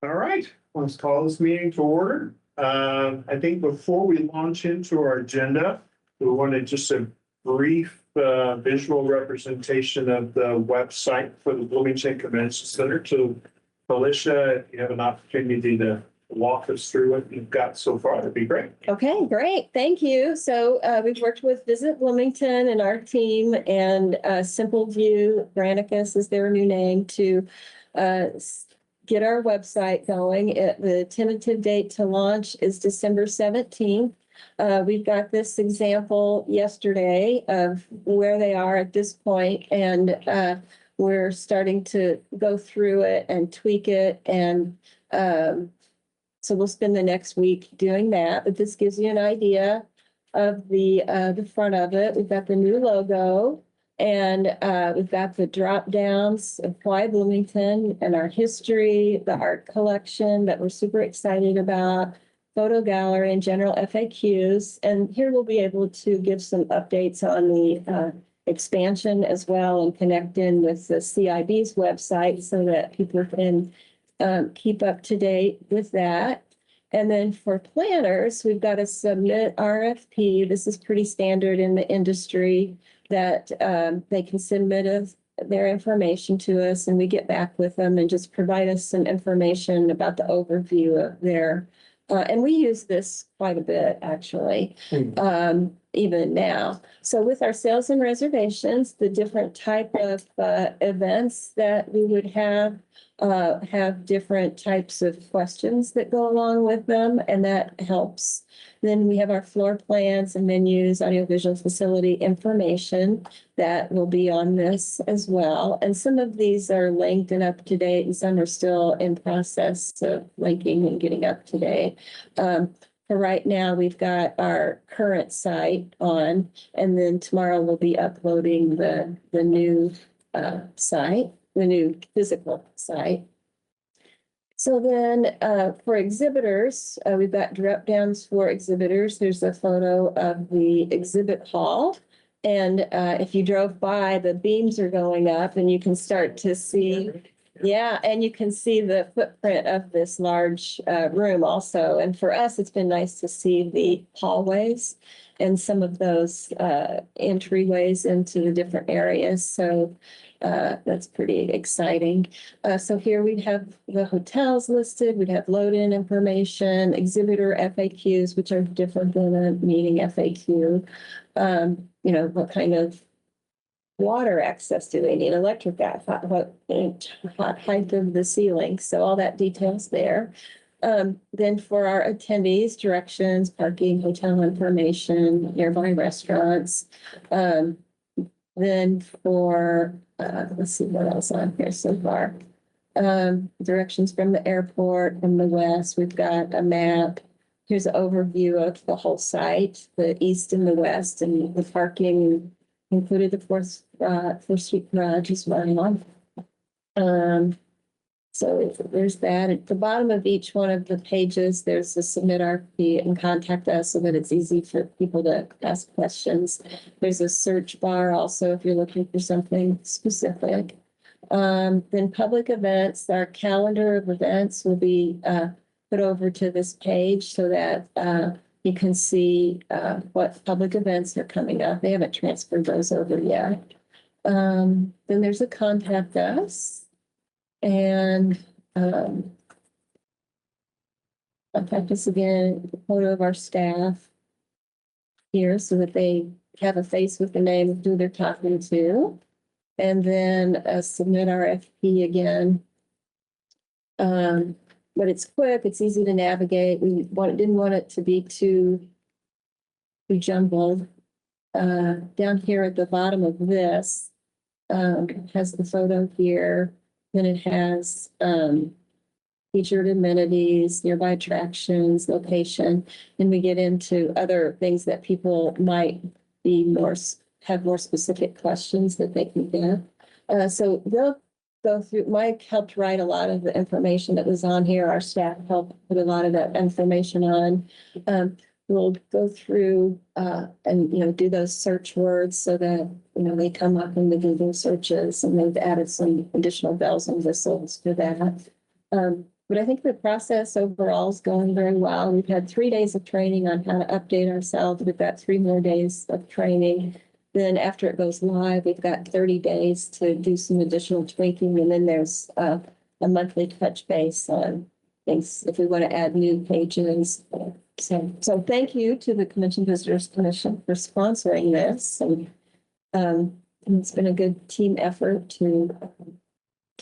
All right, let's call this meeting to order. I think before we launch into our agenda, we wanted just a brief visual representation of the website for the Bloomington Convention Center. To Felicia, if you have an opportunity to walk us through what you've got so far, that'd be great. Okay, great. Thank you. So we've worked with Visit Bloomington and our team and Simple View, Granicus is their new name, to get our website going. The tentative date to launch is December 17th. We've got this example yesterday of where they are at this point, and we're starting to go through it and tweak it. And so we'll spend the next week doing that, but this gives you an idea of the front of it. We've got the new logo, and we've got the drop downs of why Bloomington and our history, the art collection that we're super excited about, photo gallery and general FAQs. And here we'll be able to give some updates on the expansion as well and connect in with the CIB's website so that people can keep up to date with that. And then for planners, we've got to submit RFP. This is pretty standard in the industry that they can submit their information to us, and we get back with them and just provide us some information about the overview of their, and we use this quite a bit, actually, even now. So with our sales and reservations, the different type of events that we would have different types of questions that go along with them, and that helps. Then we have our floor plans and menus, audiovisual facility information that will be on this as well. And some of these are linked and up to date, and some are still in process of linking and getting up to date. For right now, we've got our current site on, and then tomorrow we'll be uploading the new site, the new physical site. So then for exhibitors, we've got drop downs for exhibitors. There's a photo of the exhibit hall. And if you drove by, the beams are going up and you can start to see, yeah, and you can see the footprint of this large room also. And for us, it's been nice to see the hallways and some of those entryways into the different areas. So that's pretty exciting. So here we'd have the hotels listed. We'd have load-in information, exhibitor FAQs, which are different than a meeting FAQ. You know, what kind of water access do they need, electric gas, what height of the ceiling. So all that details there. Then for our attendees, directions, parking, hotel information, nearby restaurants. Then for, let's see what else on here so far. Directions from the airport, from the west, we've got a map. Here's an overview of the whole site, the east and the west, and the parking included the Fourth Street Garage as well. So there's that. At the bottom of each one of the pages, there's a submit RFP and contact us so that it's easy for people to ask questions. There's a search bar also if you're looking for something specific. Then public events, our calendar of events will be put over to this page so that you can see what public events are coming up. They haven't transferred those over yet. Then there's a contact us. And contact us again, a photo of our staff here so that they have a face with the name of who they're talking to. And then submit RFP again. But it's quick, it's easy to navigate. We didn't want it to be too jumbled. Down here at the bottom of this, it has the photo here. Then it has featured amenities, nearby attractions, location. Then we get into other things that people might be have more specific questions that they can get. So they'll go through. Mike helped write a lot of the information that was on here. Our staff helped put a lot of that information on. We'll go through and do those search words so that they come up in the Google searches, and they've added some additional bells and whistles to that. But I think the process overall is going very well. We've had 3 days of training on how to update ourselves. We've got 3 more days of training. Then after it goes live, we've got 30 days to do some additional tweaking. And then there's a monthly touch base on things if we want to add new pages. So thank you to the Convention Visitors Commission for sponsoring this. And it's been a good team effort to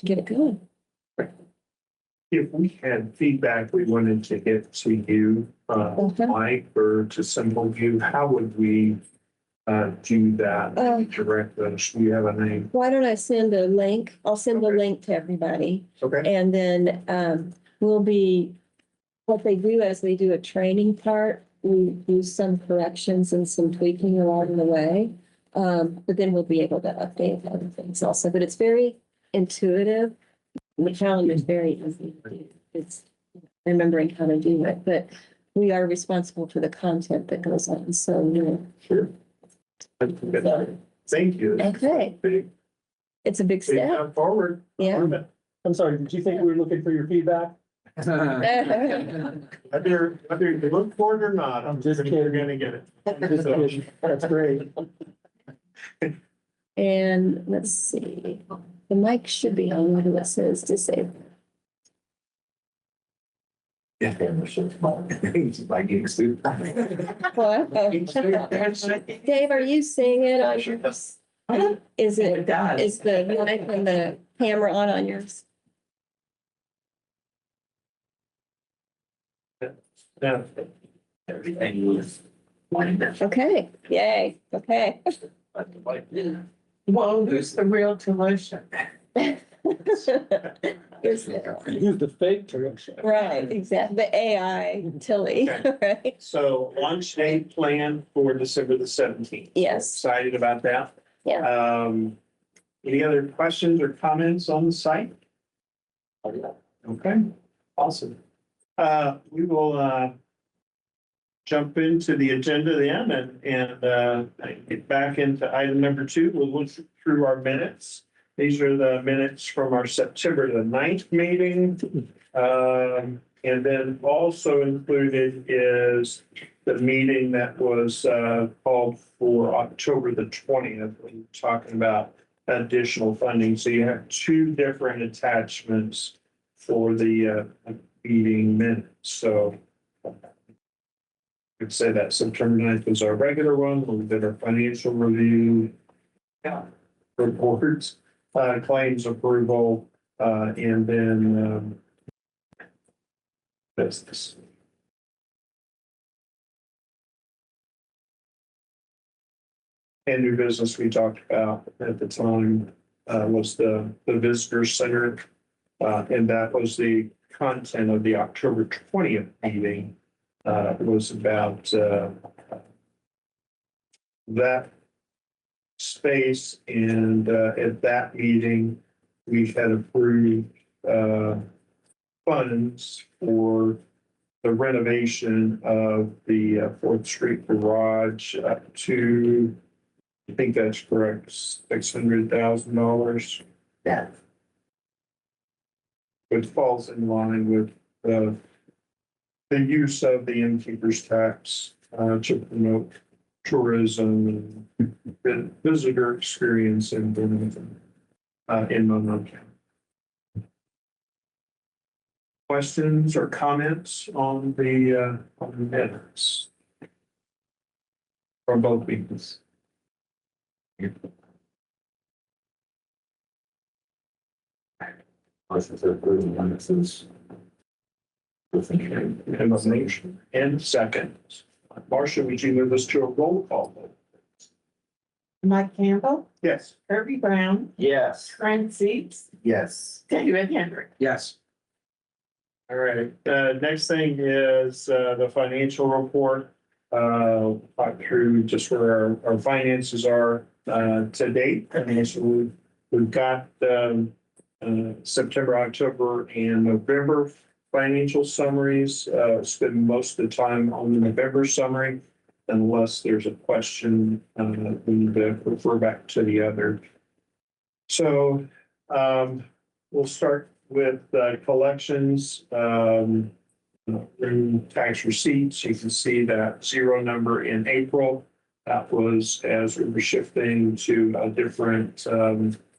get it going. If we had feedback we wanted to get to you, Mike, or to some of you, how would we do that? Direct us? Do you have a name? Why don't I send a link? I'll send a link to everybody. Okay. And then what they do as they do a training part, we do some corrections and some tweaking along the way. But then we'll be able to update other things also. But it's very intuitive. The calendar is very easy. It's remembering how to do it, but we are responsible for the content that goes on. So, Sure. Thank you. Okay. Big It's a big step. step forward. Yeah. I'm sorry, did you think we were looking for your feedback? Whether you look for it or not, I'm just you're kidding. gonna get it. Just kidding. That's great. And let's see, the mic should be on what it says disabled. Yeah. Like getting sued. What? Dave, are you seeing it on yours? Is it, is the mic and the camera on yours? Yeah. Everything was wonderful. Okay, yay, okay. Well, who's the real solution? Here's the- Use the fake direction. Right, exactly, the AI Tilly, right? So launch date planned for December the 17th. Yes. Excited about that. Yeah. Any other questions or comments on the site? Okay, awesome. We will jump into the agenda then and get back into item number 2. We'll look through our minutes. These are the minutes from our September the 9th meeting. And then also included is the meeting that was called for October the 20th. We're talking about additional funding. So you have 2 different attachments for the meeting minutes. So I'd say that September 9th was our regular one. We did our financial review. Reports, claims approval, and then business. And new business we talked about at the time was the visitor center. And that was the content of the October 20th meeting. It was about that space, and at that meeting, we had approved funds for the renovation of the 4th Street garage up to, I think that's correct, $600,000. Yeah. Which falls in line with the use of the innkeeper's tax to promote tourism and visitor experience in Monroe County. Questions or comments on the minutes from both meetings? And motion and second. Marcia, would you move us to a roll call vote? Mike Campbell, Yes. Kirby Brown, Yes. Trent Seats, Yes. David Hendrick. Yes. All right, next thing is the financial report. Talk through just where our finances are to date. And so we've got September, October, and November financial summaries. Spend most of the time on the November summary, unless there's a question, we need to refer back to the other. So we'll start with collections, in tax receipts, you can see that zero number in April. That was as we were shifting to a different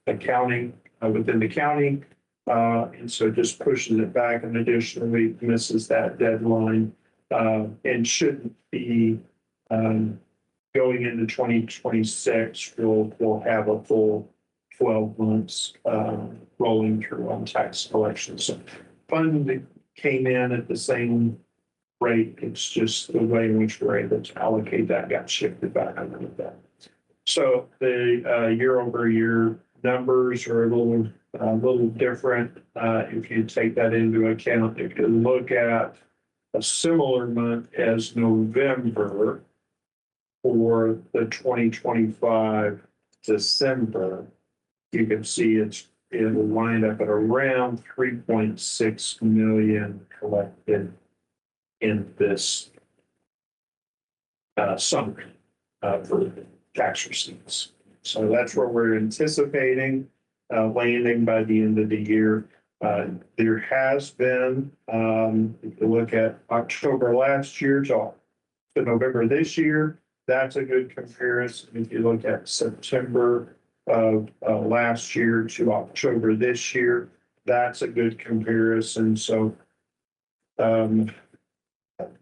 accounting within the county. And so just pushes it back and additionally misses that deadline and shouldn't be going into 2026. We'll have a full 12 months rolling through on tax collections. So fund came in at the same rate. It's just the way in which we're able to allocate that got shifted back a little bit. So the year over year numbers are a little different if you take that into account. If you look at a similar month as November for the 2025 December, you can see it'll wind up at around 3.6 million collected in this summary for tax receipts. So that's where we're anticipating landing by the end of the year. There has been, if you look at October last year to November this year, that's a good comparison. If you look at September of last year to October this year, that's a good comparison. So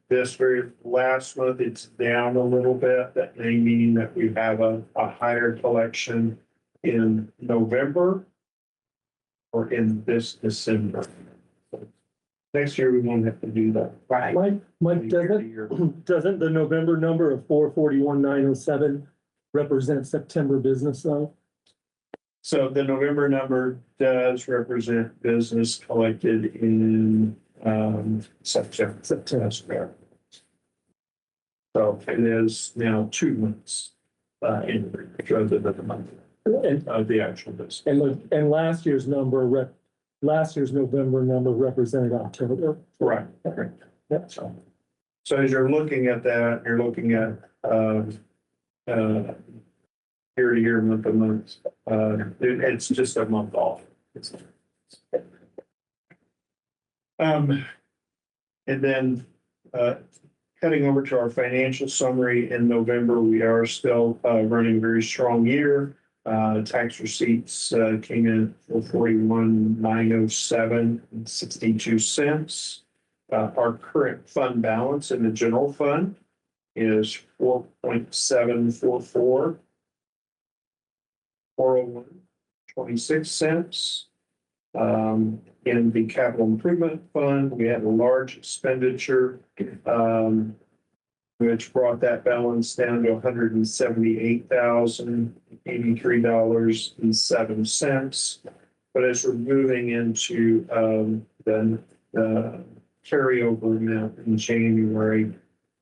this very last month, it's down a little bit. That may mean that we have a higher collection in November or in this December. Next year, we won't have to do that. Right. Mike, doesn't the November number of 441,907 represent September business though? So the November number does represent business collected in September. That's fair. So it is now 2 months in rather than the month of the actual business. And last year's number, last year's November number represented October. Right. Yep. So as you're looking at that, you're looking at year to year, month to month. It's just a month off. And then heading over to our financial summary in November, we are still running a very strong year. Tax receipts came in for 41,907 and 62 cents. Our current fund balance in the general fund is 4.744. 401, 26 cents. In the capital improvement fund, we had a large expenditure, which brought that balance down to $178,083.07. But as we're moving into the carryover amount in January,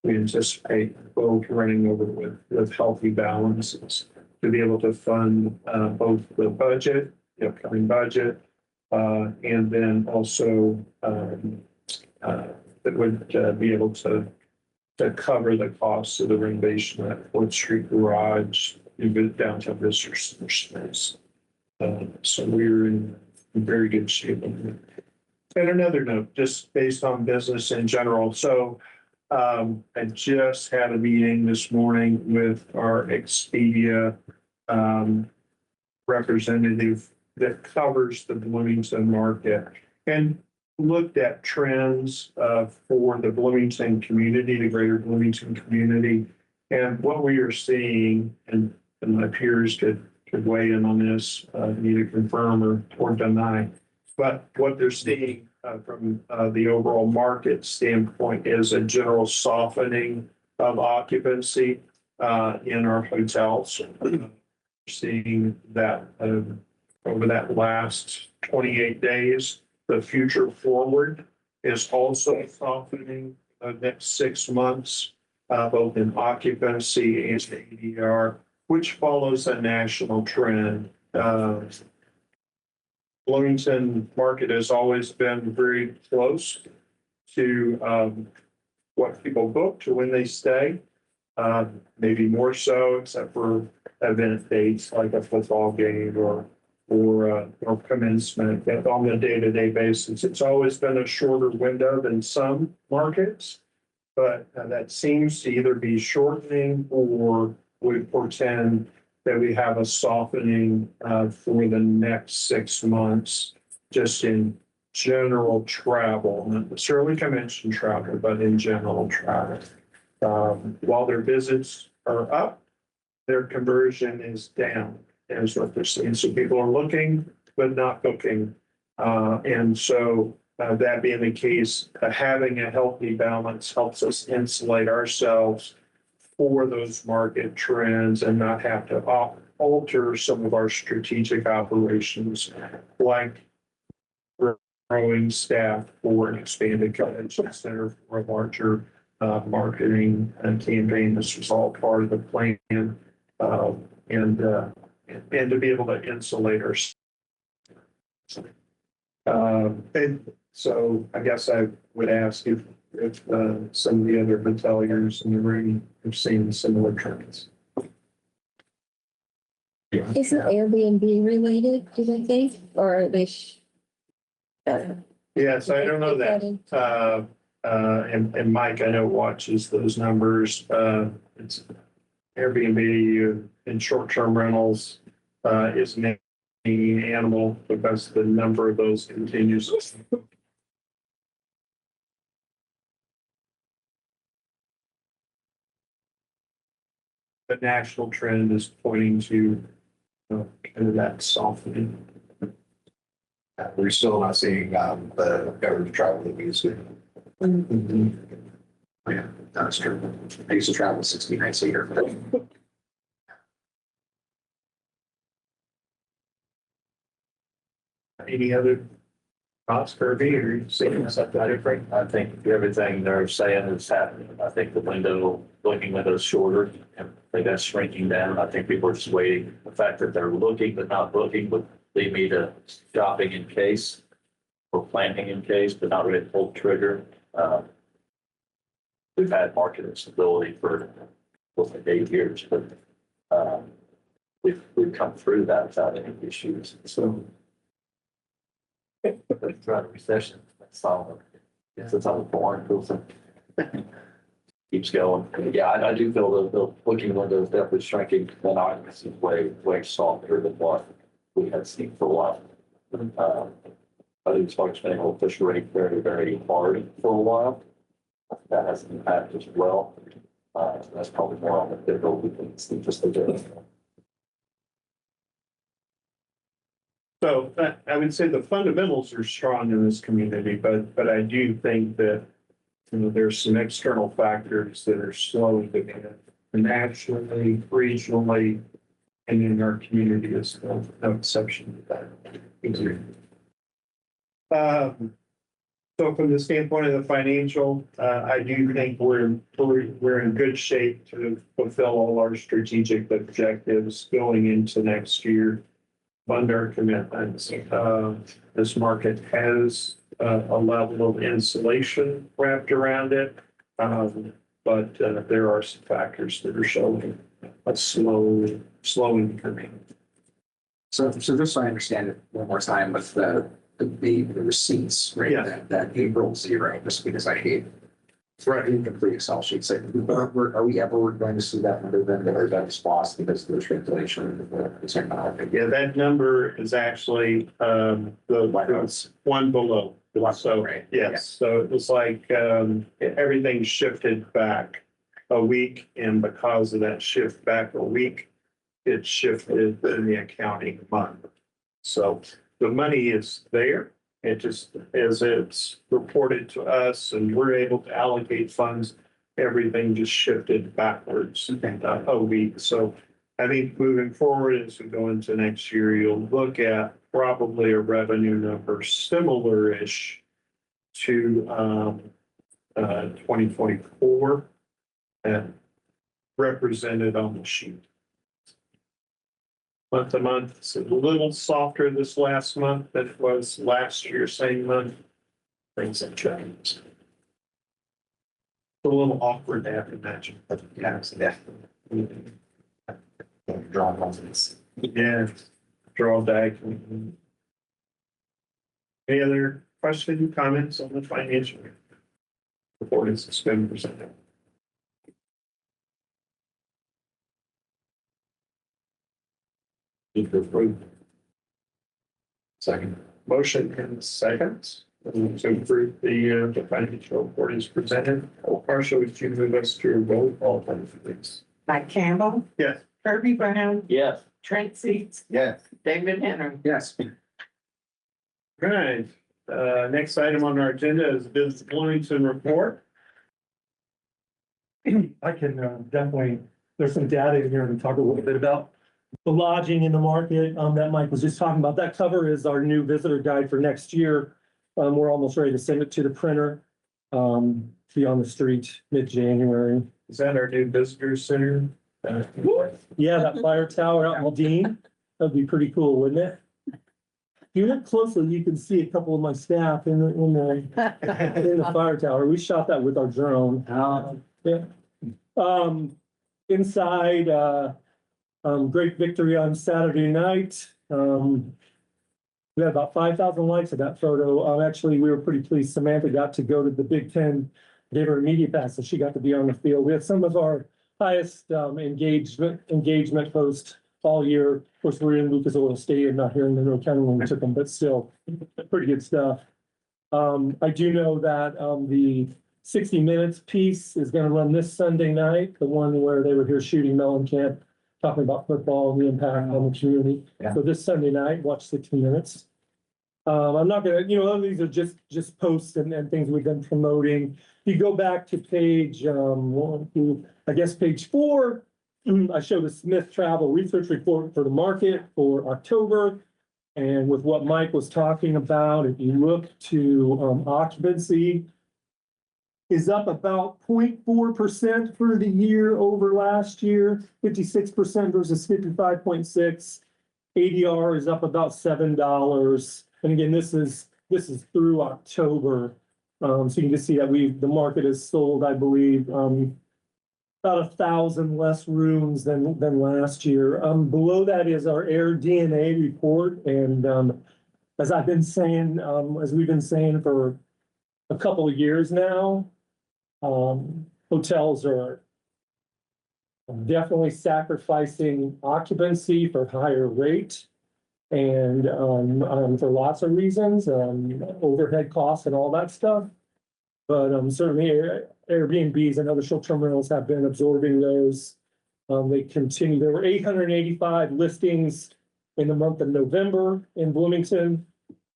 we anticipate both running over with healthy balances to be able to fund both the budget, the upcoming budget, and then also that would be able to cover the costs of the renovation at 4th Street Garage in downtown visitor center space. So we're in very good shape. And another note, just based on business in general. So I just had a meeting this morning with our Expedia representative that covers the Bloomington market and looked at trends for the Bloomington community, the greater Bloomington community. And what we are seeing, and my peers could weigh in on this, either confirm or deny, but what they're seeing from the overall market standpoint is a general softening of occupancy in our hotels. We're seeing that over that last 28 days, the future forward is also softening the next 6 months, both in occupancy and ADR, which follows a national trend. Bloomington market has always been very close to what people book to when they stay. Maybe more so, except for event dates like a football game or or commencement on the day-to-day basis. It's always been a shorter window than some markets, but that seems to either be shortening or would portend that we have a softening for the next 6 months, just in general travel, not necessarily convention travel, but in general travel. While their visits are up, their conversion is down, is what they're seeing. So people are looking, but not booking. And so that being the case, having a healthy balance helps us insulate ourselves for those market trends and not have to alter some of our strategic operations, like growing staff for an expanded convention center for a larger marketing campaign. This was all part of the plan, and to be able to insulate ourselves. And so I guess I would ask if some of the other hoteliers in the room have seen similar trends. Isn't Airbnb related, do they think, or are they? Yes, I don't know that. And Mike, I know watches those numbers. It's Airbnb and short-term rentals is making animal because the number of those continues. The national trend is pointing to kind of that softening. We're still not seeing the government travel that we used to. Yeah, that's true. I used to travel 60 nights a year. Any other thoughts, Kirby, or you seeing something different? I think everything they're saying is happening. I think the booking window is shorter. And I think that's shrinking down. I think people are just waiting. The fact that they're looking but not booking would lead me to shopping in case or planning in case, but not ready to pull the trigger. We've had market instability for like 8 years, but we've come through that without any issues. So throughout a recession, that's solid. It's all boring. Keeps going. Yeah, I do feel the booking window is definitely shrinking. And occupancy is way softer than what we had seen for a while. I think folks been able to push rate very hard for a while. That has an impact as well. That's probably more on the digital. We can see just the difference. So I would say the fundamentals are strong in this community, but I do think that there's some external factors that are slowing demand nationally, regionally, and in our community is no exception to that. So from the standpoint of the financial, I do think we're in good shape to fulfill all our strategic objectives going into next year, fund our commitments. This market has a level of insulation wrapped around it, but there are some factors that are showing a slowing coming. So just so I understand it one more time with the receipts, right? Yeah. That April 0, just because I hate. Right. Incomplete Excel sheets. Are we ever going to see that number then, or that's lost because there's regulation? Yeah, that number is actually the one below. So, right. Yes, yeah. So it was like everything shifted back a week, and because of that shift back a week, it shifted in the accounting month. So the money is there. It just, as it's reported to us and we're able to allocate funds, everything just shifted backwards a week. So I think moving forward as we go into next year, you'll look at probably a revenue number similar-ish to 2024 and represented on the sheet. Month to month, it's a little softer this last month than it was last year, same month. Things have changed. A little awkward to have to imagine. Yeah. Draw confidence. Yeah. draw back. Any other questions, comments on the financial report as been presented? Move to approve. Second. Motion and second to approve the financial report is presented. Marshall, would you move us to a roll call, please? Mike Campbell, Yes. Kirby Brown, Yes. Trent Seats, Yes. David Henry. Yes. Right, next item on our agenda is Business Bloomington report. I can definitely, there's some data in here to talk a little bit about the lodging in the market that Mike was just talking about. That cover is our new visitor guide for next year. We're almost ready to send it to the printer. Be on the street mid-January. Is that our new visitor center? Yeah, that fire tower out in Dean, that'd be pretty cool, wouldn't it? If you look closely, you can see a couple of my staff in the fire tower. We shot that with our drone. Yeah. Inside, great victory on Saturday night. We had about 5,000 likes of that photo. Actually, we were pretty pleased. Samantha got to go to the Big Ten, gave her a media pass, so she got to be on the field. We had some of our highest engagement post all year. Of course, we're in Lucas Oil Stadium, not here in Monroe County when we took them, but still pretty good stuff. I do know that the 60 Minutes piece is going to run this Sunday night, the one where they were here shooting Mellencamp, talking about football and the impact on the community. Yeah. So this Sunday night, watch 60 Minutes. I'm not gonna, these are just posts and things we've been promoting. If you go back to page page 4, I showed a Smith Travel Research Report for the market for October. And with what Mike was talking about, if you look to occupancy is up about 0.4% for the year over last year, 56% versus 55.6. ADR is up about $7. And again, this is through October. So you can just see that the market has sold, I believe, about 1,000 less rooms than last year. Below that is our Air DNA report. And as I've been saying, as we've been saying for a couple of years now, hotels are definitely sacrificing occupancy for higher rate. And for lots of reasons, overhead costs and all that stuff. But certainly Airbnbs and other short-term rentals have been absorbing those. They continue. There were 885 listings in the month of November in Bloomington,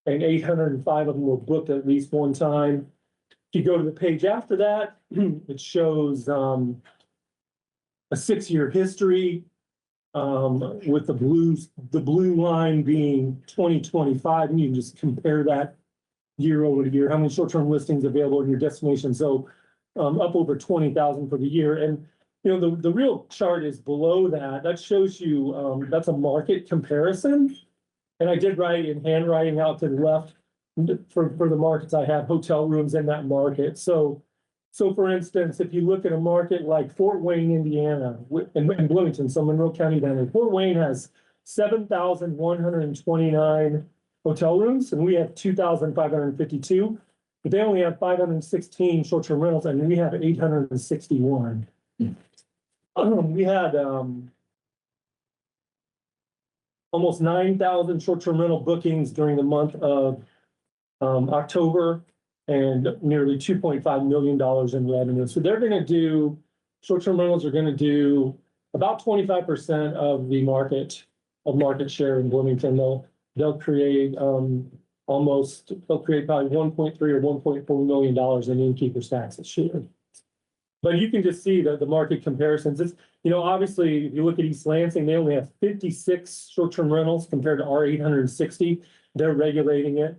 and 805 of them were booked at least one time. If you go to the page after that, it shows a 6-year history. With the blue line being 2025, and you can just compare that year over year, how many short-term listings available in your destination. So up over 20,000 for the year. And the real chart is below that. That shows you that's a market comparison. And I did write in handwriting out to the left for the markets. I have hotel rooms in that market. So for instance, if you look at a market like Fort Wayne, Indiana, and Bloomington, so Monroe County down there, Fort Wayne has 7,129 hotel rooms, and we have 2,552, but they only have 516 short-term rentals, and we have 861. We had almost 9,000 short-term rental bookings during the month of October, and nearly $2.5 million in revenue. So they're going to do, short-term rentals are going to do about 25% of the market share in Bloomington. They'll create probably 1.3 or $1.4 million in innkeeper's tax this year. But you can just see the market comparisons. It's, obviously, if you look at East Lansing, they only have 56 short-term rentals compared to our 860. They're regulating it.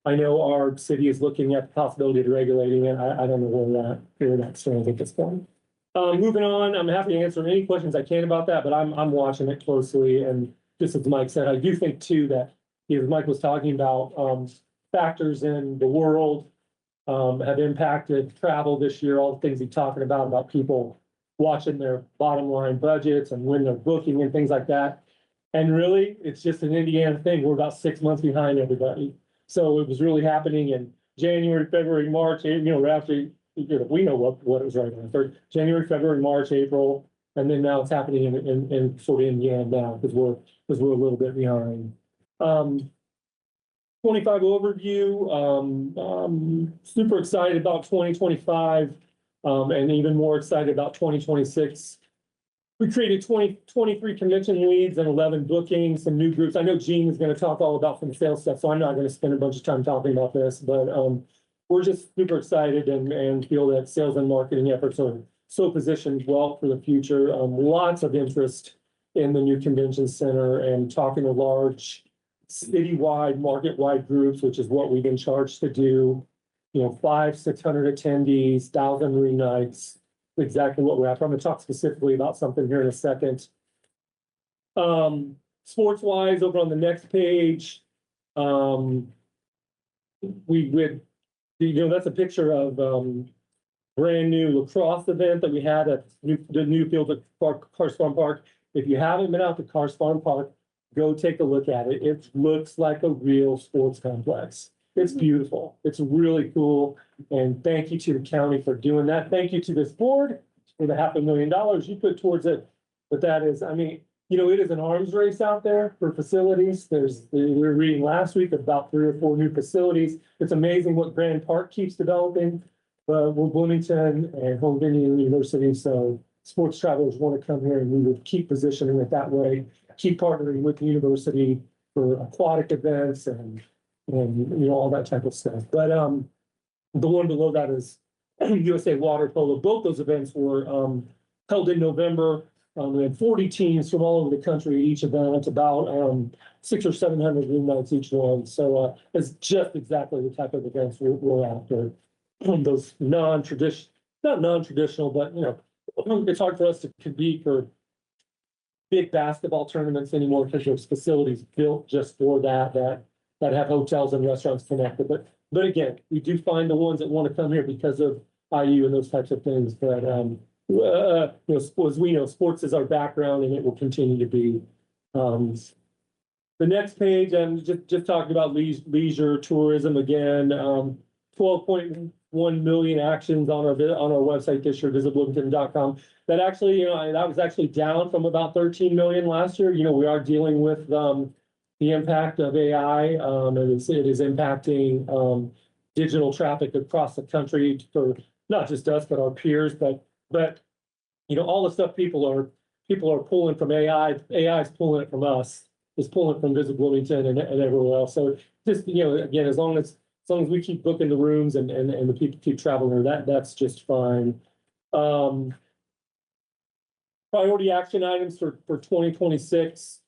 I know our city is looking at the possibility of regulating it. I don't know where that stands at this point. Moving on, I'm happy to answer any questions I can about that, but I'm watching it closely. And just as Mike said, I do think too that, as Mike was talking about, factors in the world have impacted travel this year, all the things he's talking about people watching their bottom line budgets and when they're booking and things like that. And really, it's just an Indiana thing. We're about 6 months behind everybody. So it was really happening in January, February, March, after, we know what it was right on. January, February, March, April, and then now it's happening in sort of Indiana now, because we're a little bit behind. 25 overview, super excited about 2025, and even more excited about 2026. We created 23 convention leads and 11 bookings, some new groups. I know Gene is going to talk all about some sales stuff, so I'm not going to spend a bunch of time talking about this, but we're just super excited and feel that sales and marketing efforts are so positioned well for the future. Lots of interest in the new convention center and talking to large citywide, market-wide groups, which is what we've been charged to do. 500, 600 attendees, 1,000 room nights. Exactly what we're after. I'm going to talk specifically about something here in a second. Sports wise, over on the next page, that's a picture of brand new lacrosse event that we had at the new field at Cars Farm Park. If you haven't been out to Cars Farm Park, go take a look at it. It looks like a real sports complex. It's beautiful. It's really cool. And thank you to the county for doing that. Thank you to this board for the $500,000 you put towards it. But that is, it is an arms race out there for facilities. We were reading last week about 3 or 4 new facilities. It's amazing what Grand Park keeps developing. We're Bloomington and Home Indian University. So sports travelers want to come here, and we would keep positioning it that way. Keep partnering with the university for aquatic events and all that type of stuff. But the one below that is USA Water Polo. Both those events were held in November. We had 40 teams from all over the country at each event, about 600 or 700 room nights each one. So it's just exactly the type of events we're after. Those not non-traditional, but it's hard for us to compete for big basketball tournaments anymore because there's facilities built just for that have hotels and restaurants connected. But again, we do find the ones that want to come here because of IU and those types of things. But as we know, sports is our background, and it will continue to be. The next page, I'm just talking about leisure tourism again. 12.1 million actions on our website this year, visitbloomington.com. That actually, that was actually down from about 13 million last year. We are dealing with the impact of AI. It is impacting digital traffic across the country for not just us, but our peers. But all the stuff people are pulling from AI is pulling it from us. It's pulling it from Visit Bloomington and everywhere else. So just again, as long as we keep booking the rooms and the people keep traveling there, that's just fine. Priority action items for 2026.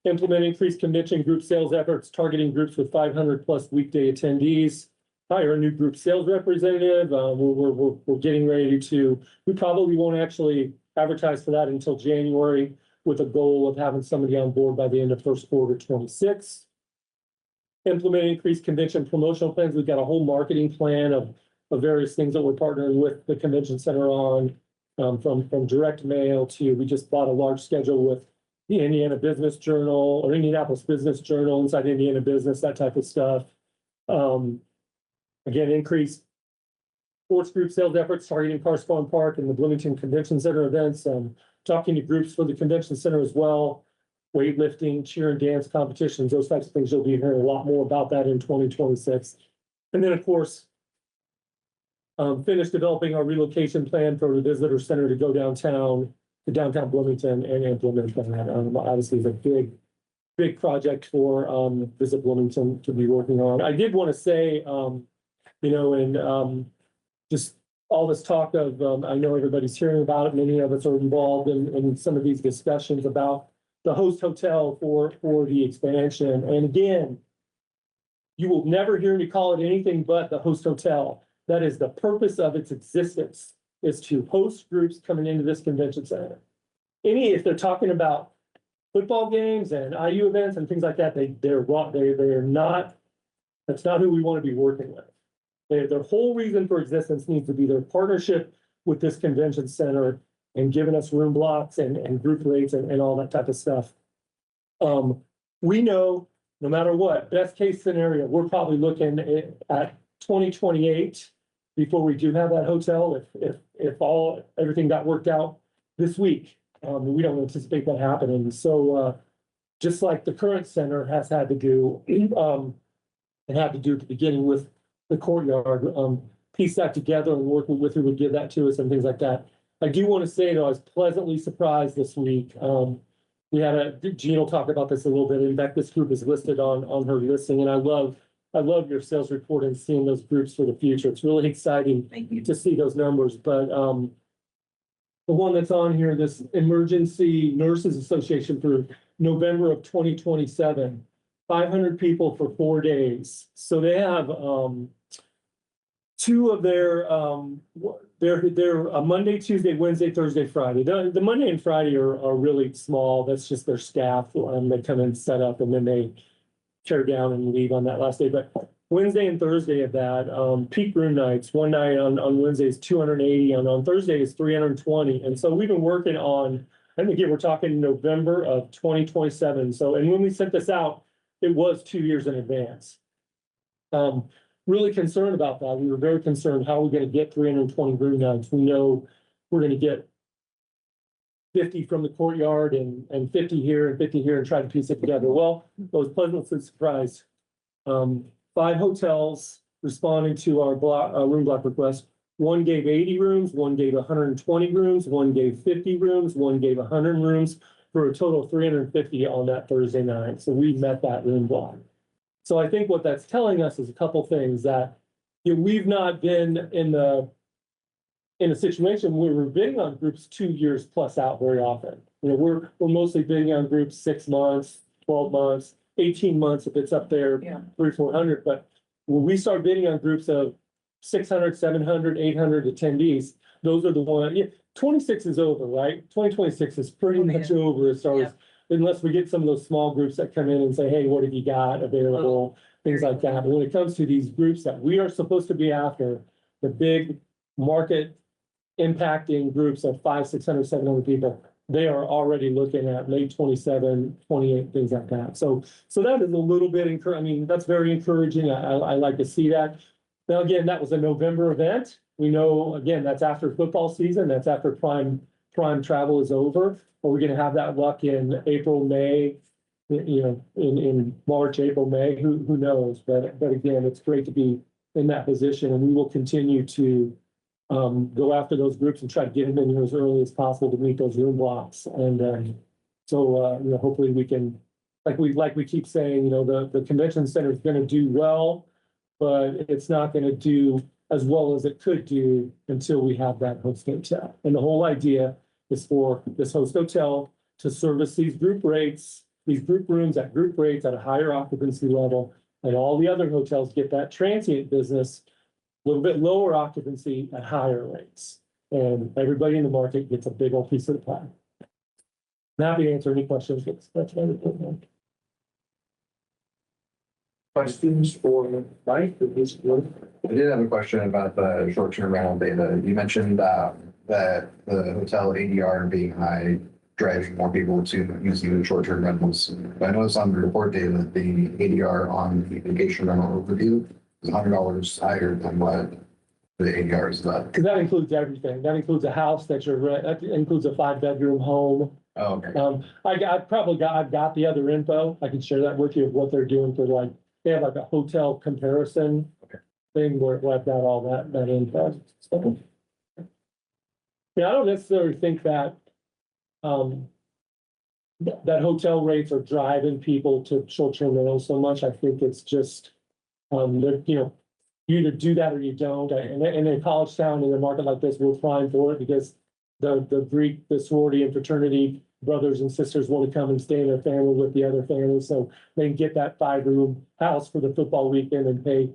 Implement increased convention group sales efforts, targeting groups with 500 plus weekday attendees. Hire a new group sales representative. We're getting ready to. We probably won't actually advertise for that until January, with a goal of having somebody on board by the end of first quarter 26. Implement increased convention promotional plans. We've got a whole marketing plan of various things that we're partnering with the convention center on, from direct mail to, we just bought a large schedule with the Indiana Business Journal or Indianapolis Business Journal, Inside Indiana Business, that type of stuff. Again, increased sports group sales efforts targeting Cars Farm Park and the Bloomington Convention Center events. Talking to groups for the convention center as well. Weightlifting, cheer and dance competitions, those types of things. You'll be hearing a lot more about that in 2026. And then, of course, finish developing our relocation plan for the visitor center to go downtown to downtown Bloomington and implement that. Obviously, it's a big project for Visit Bloomington to be working on. I did want to say, just all this talk of, I know everybody's hearing about it. Many of us are involved in some of these discussions about the host hotel for the expansion. And again, you will never hear me call it anything but the host hotel. That is the purpose of its existence, is to host groups coming into this convention center. If they're talking about football games and IU events and things like that, they're not, that's not who we want to be working with. Their whole reason for existence needs to be their partnership with this convention center and giving us room blocks and group rates and all that type of stuff. We know, no matter what, best case scenario, we're probably looking at 2028 before we do have that hotel, if everything got worked out this week. We don't anticipate that happening. So, just like the current center has had to do, it had to do at the beginning with the courtyard, piece that together and working with who would give that to us and things like that. I do want to say, though, I was pleasantly surprised this week. We had Jean will talk about this a little bit. In fact, this group is listed on her listing, and I love your sales report and seeing those groups for the future. It's really exciting to see those numbers. But the one that's on here, this Emergency Nurses Association for November of 2027, 500 people for 4 days. So they have two of their Monday, Tuesday, Wednesday, Thursday, Friday. The Monday and Friday are really small. That's just their staff. They come and set up and then they tear down and leave on that last day. But Wednesday and Thursday of that, peak room nights, one night on Wednesday is 280 and on Thursday is 320. And so we've been working on, and again, we're talking November of 2027. So, and when we sent this out, it was 2 years in advance. Really concerned about that. We were very concerned, how are we going to get 320 room nights? We know we're going to get 50 from the courtyard and 50 here and 50 here and try to piece it together. Well, I was pleasantly surprised. 5 hotels responding to our room block request. One gave 80 rooms, one gave 120 rooms, one gave 50 rooms, one gave 100 rooms, for a total of 350 on that Thursday night. So we met that room block. So I think what that's telling us is a couple things, that we've not been in a situation where we're bidding on groups 2 years plus out very often. We're mostly bidding on groups 6 months, 12 months, 18 months if it's up there, 300-400. But when we start bidding on groups of 600, 700, 800 attendees, those are the ones. 26 is over, right? 2026 is pretty much over as far as, unless we get some of those small groups that come in and say, hey, what have you got available? Things like that. But when it comes to these groups that we are supposed to be after, the big market impacting groups of 500, 600, 700 people, they are already looking at late 27, 28, things like that. So that is a little bit encouraging. I mean, that's very encouraging. I like to see that. Now, again, that was a November event. We know, again, that's after football season. That's after prime travel is over. Are we going to have that luck in April, May, in March, April, May? Who knows? But again, it's great to be in that position, and we will continue to go after those groups and try to get them in here as early as possible to meet those room blocks. And so hopefully we can, like we keep saying, the convention center is going to do well, but it's not going to do as well as it could do until we have that host hotel. And the whole idea is for this host hotel to service these group rates, these group rooms at group rates at a higher occupancy level, and all the other hotels get that transient business, a little bit lower occupancy at higher rates. And everybody in the market gets a big old piece of the pie. I'm happy to answer any questions. That's what I'm Questions for Mike? I did have a question about the short-term rental data. You mentioned that the hotel ADR being high drives more people to using the short-term rentals. But I noticed on the report data that the ADR on the vacation rental overview is $100 higher than what the ADR is. Because that includes everything. That includes a house that that includes a 5-bedroom home. Oh, okay. I've got the other info. I can share that with you of what they're doing for they have a hotel comparison thing where I've got all that info. So, yeah, I don't necessarily think that that hotel rates are driving people to short-term rentals so much. I think it's just you either do that or you don't. And in a college town in a market like this, we're fine for it because the Greek, the sorority and fraternity brothers and sisters want to come and stay in their family with the other families. So they can get that 5-room house for the football weekend and pay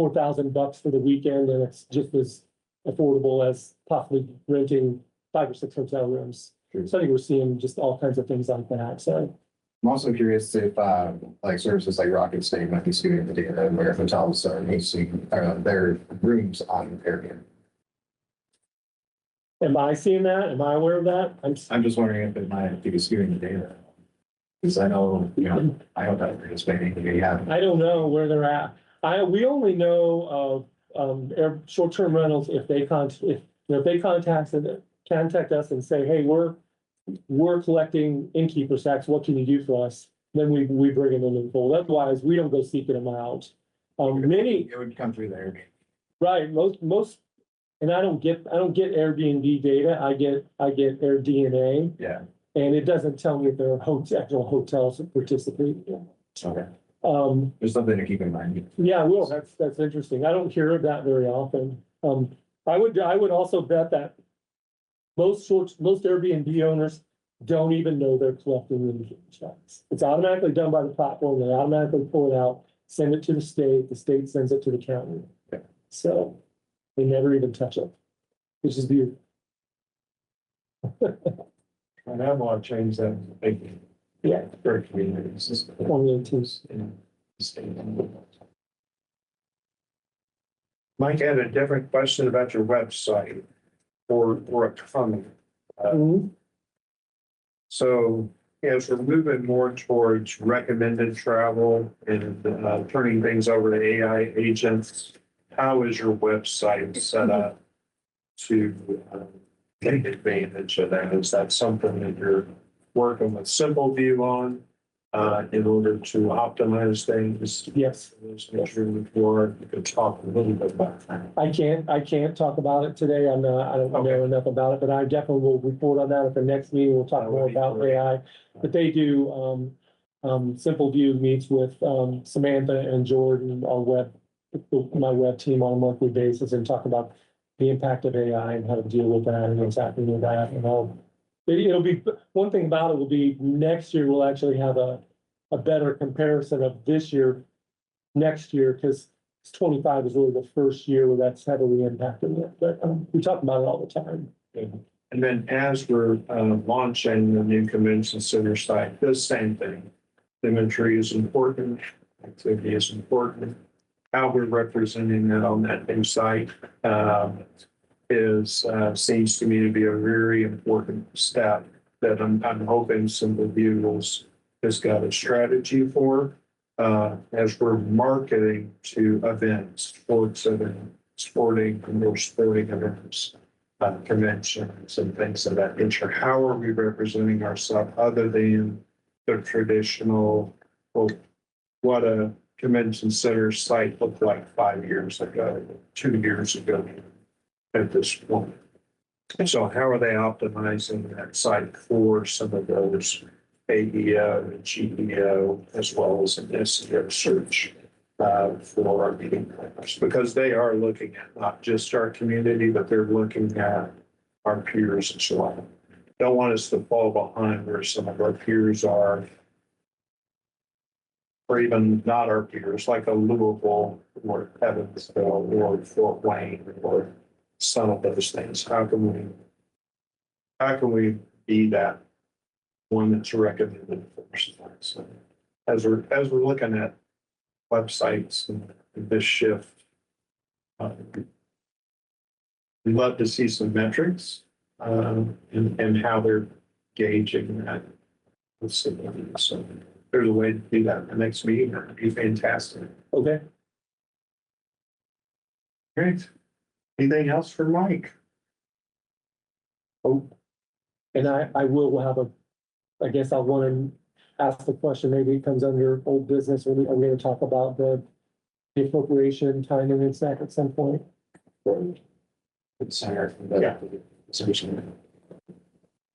$4,000 for the weekend. And it's just as affordable as possibly renting 5 or 6 hotel rooms. Sure. So I think we're seeing just all kinds of things like that. So I'm also curious if services like Rocket State might be skewing the data where hotels are hosting their rooms on Airbnb. am I seeing that? Am I aware of that? I'm just wondering if it might be skewing the data. Because I know, I don't know, participating, you have. I don't know where they're at. We only know of, short-term rentals if they if they contact us and say, hey, we're collecting innkeeper tax, what can you do for us? Then we bring them into the fold. Otherwise, we don't go seeking them out. Many, It would come through there. right, most, and I don't get Airbnb data, I get Air DNA, Yeah. and it doesn't tell me if there are actual hotels that participate. Okay. There's something to keep in mind. Yeah, well, that's interesting. I don't hear of that very often. I would also bet that most Airbnb owners don't even know they're collecting the tax. It's automatically done by the platform. They automatically pull it out, send it to the state sends it to the county. Yeah. So they never even touch it, which is beautiful. And I want to change that. Yeah. For communities. 2018. Mike had a different question about your website or a comment. Mhm. So as we're moving more towards recommended travel and turning things over to AI agents, how is your website set up to take advantage of that? Is that something that you're working with Simple View on in order to optimize things? Yes. Before you could talk a little bit about that. I can't talk about it today. I don't Okay. know enough about it, but I definitely will report on that at the next meeting. We'll talk more about AI. But they do, Simple View meets with, Samantha and Jordan, my web team on a monthly basis and talk about the impact of AI and how to deal with that and what's happening with that and all. It'll be, one thing about it will be next year, we'll actually have a better comparison of this year, next year, because 25 is really the first year where that's heavily impacted it, but we talk about it all the time. And then as we're launching the new convention center site, the same thing. Imagery is important, activity is important. How we're representing that on that new site seems to me to be a very important step that I'm hoping Simple View has got a strategy for as we're marketing to events, sports events, sporting events, conventions and things of that nature. How are we representing ourselves other than the traditional, well, what a convention center site looked like 5 years ago, 2 years ago at this point? So how are they optimizing that site for some of those AEO and GEO as well as an SEO search for our meeting planners? Because they are looking at not just our community, but they're looking at our peers as well. Don't want us to fall behind where some of our peers are, or even not our peers, like a Louisville or Evansville or Fort Wayne or some of those things. How can we be that one that's recommended first? So as we're looking at websites and this shift, we'd love to see some metrics and how they're gauging that. So there's a way to do that in the next meeting. That'd be fantastic. Okay. Great. Anything else for Mike? Oh, and I will have I guess I want to ask the question, maybe it comes under old business, or we're going to talk about the appropriation timing and snack at some point. Yeah.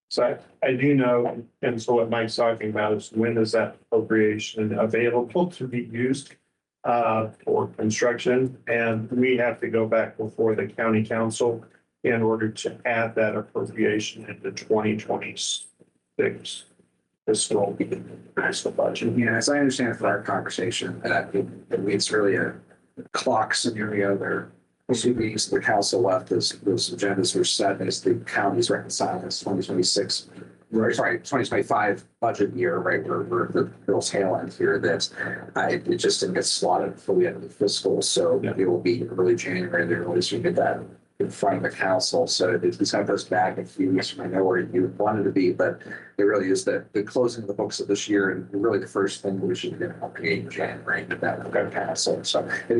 So I do know, and so what Mike's talking about is when is that appropriation available to be used for construction? And we have to go back before the county council in order to add that appropriation into 2026 fiscal budget. Yeah, as I understand it from our conversation, it's really a clock scenario there. Assuming the council left those agendas were set as the counties reconcile this 2026, sorry, 2025 budget year, right? We're the real tail end here that it just didn't get slotted fully into the fiscal. So it will be early January, the earliest we get that in front of the council. So it's kind of goes back a few years from I know where you wanted to be, but it really is the closing of the books of this year and really the first thing we should get in January that we're going to pass. So have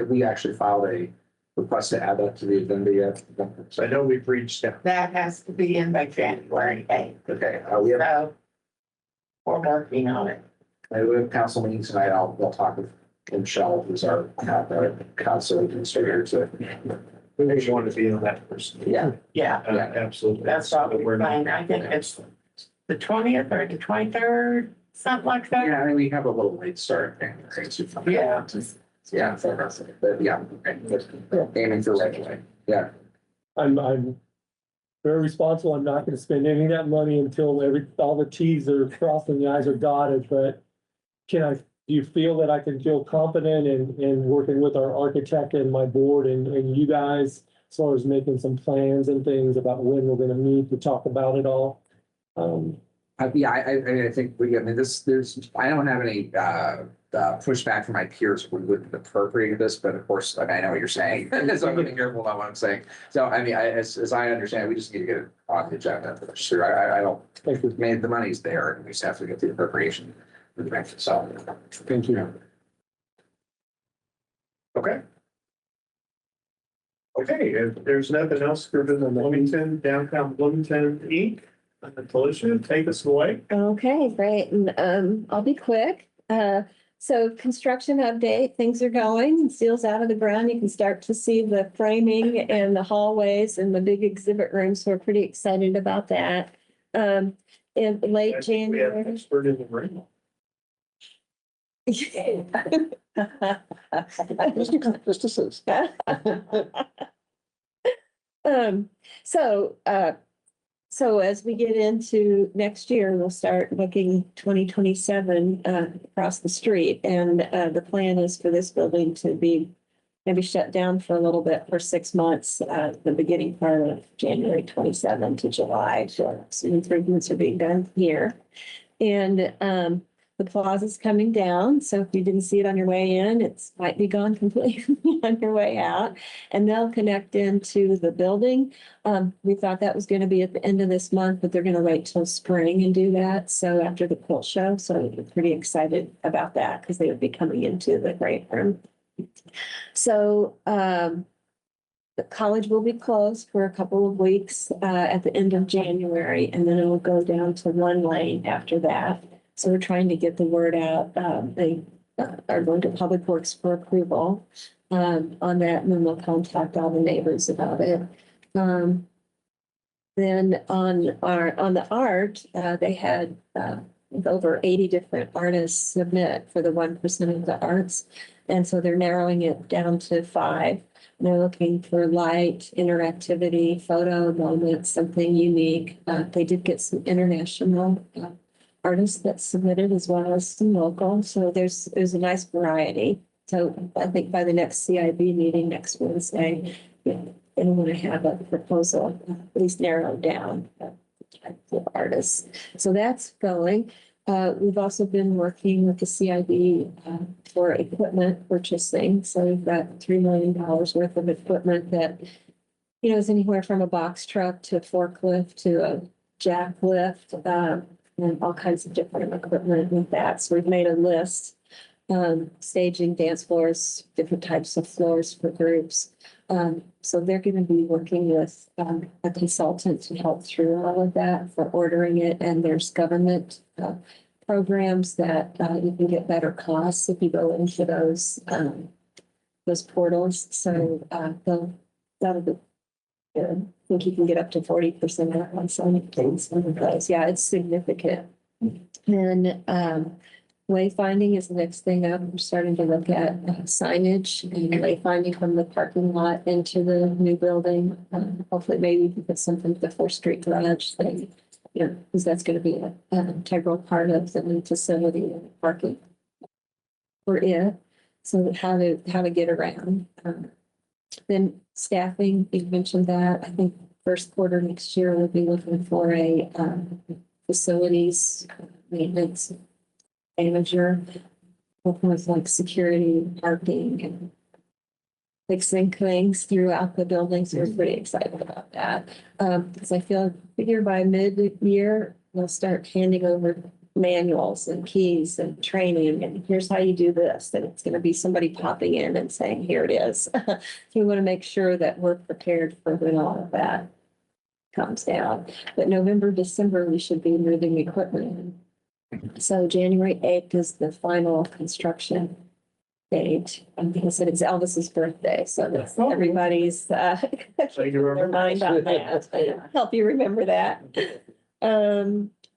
we actually filed a request to add that to the agenda yet? So I know we've reached out. That has to be in by January 8th. Okay, we have So we're working on it. we have council meetings tonight. We'll talk with Michelle, who's our council administrator. So We just want to be on that person. Yeah. Absolutely. That's all But we're planning. I think it's the 20th or the 23rd, something like that. yeah, I mean, we have a little late start. Yeah. Yeah, but yeah, aiming for right away. Yeah. I'm very responsible. I'm not gonna spend any of that money until all the Ts are crossed and the Is are dotted, but do you feel that I can feel confident in working with our architect and my board and you guys as far as making some plans and things about when we're gonna meet to talk about it all? Yeah, I think I mean, I don't have any, pushback from my peers who would appropriate this, but of course, I know what you're saying. So I'm being careful about what I'm saying. So I mean, as I understand, we just need to get it on the agenda. Sure, I don't, Thank you. I mean, the money's there and we just have to get the appropriation. So. Thank you. Okay. Okay, if there's nothing else for the Bloomington, downtown Bloomington Inc., Felicia, take us away. Okay, great. And I'll be quick. So construction update, things are going, steel's out of the ground. You can start to see the framing and the hallways and the big exhibit rooms. So we're pretty excited about that. In late I think we have an January. expert in the room. Just to say. So as we get into next year, we'll start looking 2027 across the street. And the plan is for this building to be maybe shut down for a little bit for 6 months, the beginning part of January 27 to July. So some improvements are being done here. And the plaza's coming down. So if you didn't see it on your way in, it might be gone completely on your way out. And they'll connect into the building. We thought that was going to be at the end of this month, but they're going to wait till spring and do that. So after the quilt show, so we're pretty excited about that because they would be coming into the great room. So the college will be closed for a couple of weeks at the end of January, and then it will go down to 1 lane after that. So we're trying to get the word out. They are going to Public Works for approval on that, and then we'll contact all the neighbors about it. Then on the art, they had over 80 different artists submit for the 1% of the arts. And so they're narrowing it down to 5. And they're looking for light, interactivity, photo moments, something unique. They did get some international artists that submitted as well as some local. So there's a nice variety. So I think by the next CIB meeting next Wednesday, they want to have a proposal at least narrowed down for artists. So that's going. We've also been working with the CIB for equipment purchasing. So we've got $3 million worth of equipment that, is anywhere from a box truck to a forklift to a jack lift, and all kinds of different equipment with that. So we've made a list, staging, dance floors, different types of floors for groups. So they're going to be working with a consultant to help through all of that for ordering it. And there's government programs that you can get better costs if you go into those portals. So that'll be good. I think you can get up to 40% off on some of those. Yeah, it's significant. And wayfinding is the next thing up. We're starting to look at signage and wayfinding from the parking lot into the new building. Hopefully maybe we can put something to the 4th Street garage thing, because that's going to be an integral part of the new facility and parking for it. So how to get around. Then staffing, you mentioned that. I think first quarter next year, we'll be looking for a facilities maintenance manager, working with like security, parking, and fixing things throughout the building, so we're pretty excited about that. Because I figure by mid-year, we'll start handing over manuals and keys and training, and here's how you do this, and it's gonna be somebody popping in and saying, here it is. We want to make sure that we're prepared for when all of that comes down. But November, December, we should be moving equipment in. So January 8th is the final construction date. And because it is Elvis's birthday, so that's everybody's, So you their remember. mind on that. Help you remember that.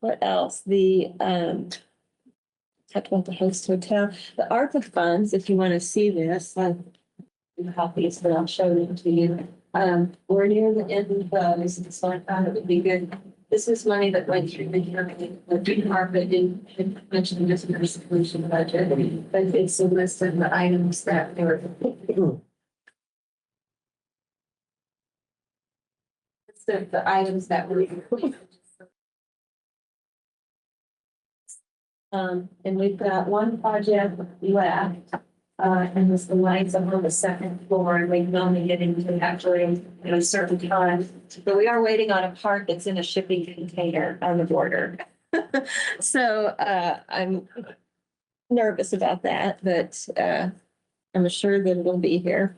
What else? Talked about the host hotel, the ARPA funds, if you want to see this, copies, but I'll show them to you. We're near the end of those, so I thought it would be good. This is money that went through the ARPA didn't mention this in the solution budget, but it's a list of the items that they were. So the items that were. And we've got one project left, and it's the lights up on the second floor, and we can only get into that during a certain time. But we are waiting on a part that's in a shipping container on the border. So, I'm nervous about that, but, I'm assured that it'll be here.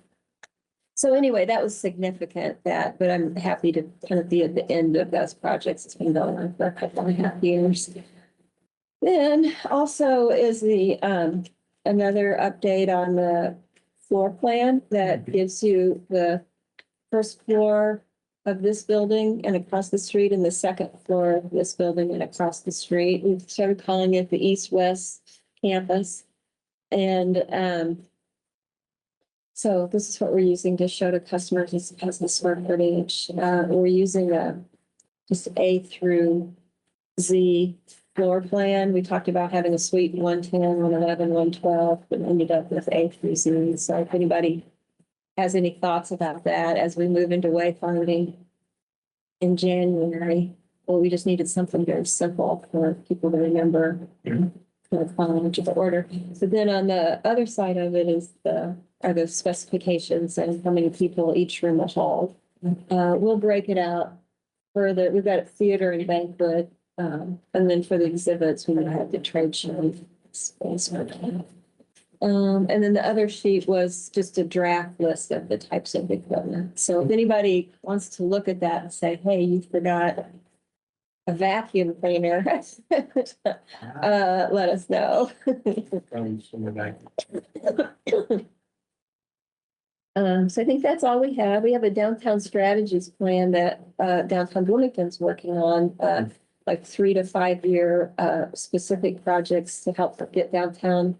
So anyway, that was significant but I'm happy to kind of be at the end of those projects. It's been going on for a couple and a half years. Then also is the, another update on the floor plan that gives you the first floor of this building and across the street and the second floor of this building and across the street. We've started calling it the East-West Campus. And, so this is what we're using to show to customers as the square footage. We're using just A through Z floor plan. We talked about having a suite 110, 111, 112, but ended up with A through Z. So if anybody has any thoughts about that as we move into wayfinding in January, well, we just needed something very simple for people to remember the chronological order. So then on the other side of it are the specifications and how many people each room will hold. We'll break it out further. We've got theater and banquet. And then for the exhibits, we have the trade show space. And then the other sheet was just a draft list of the types of equipment. So if anybody wants to look at that and say, hey, you forgot a vacuum cleaner, let us know. So I think that's all we have. We have a downtown strategies plan that downtown Bloomington's working on, like 3 to 5 year specific projects to help get downtown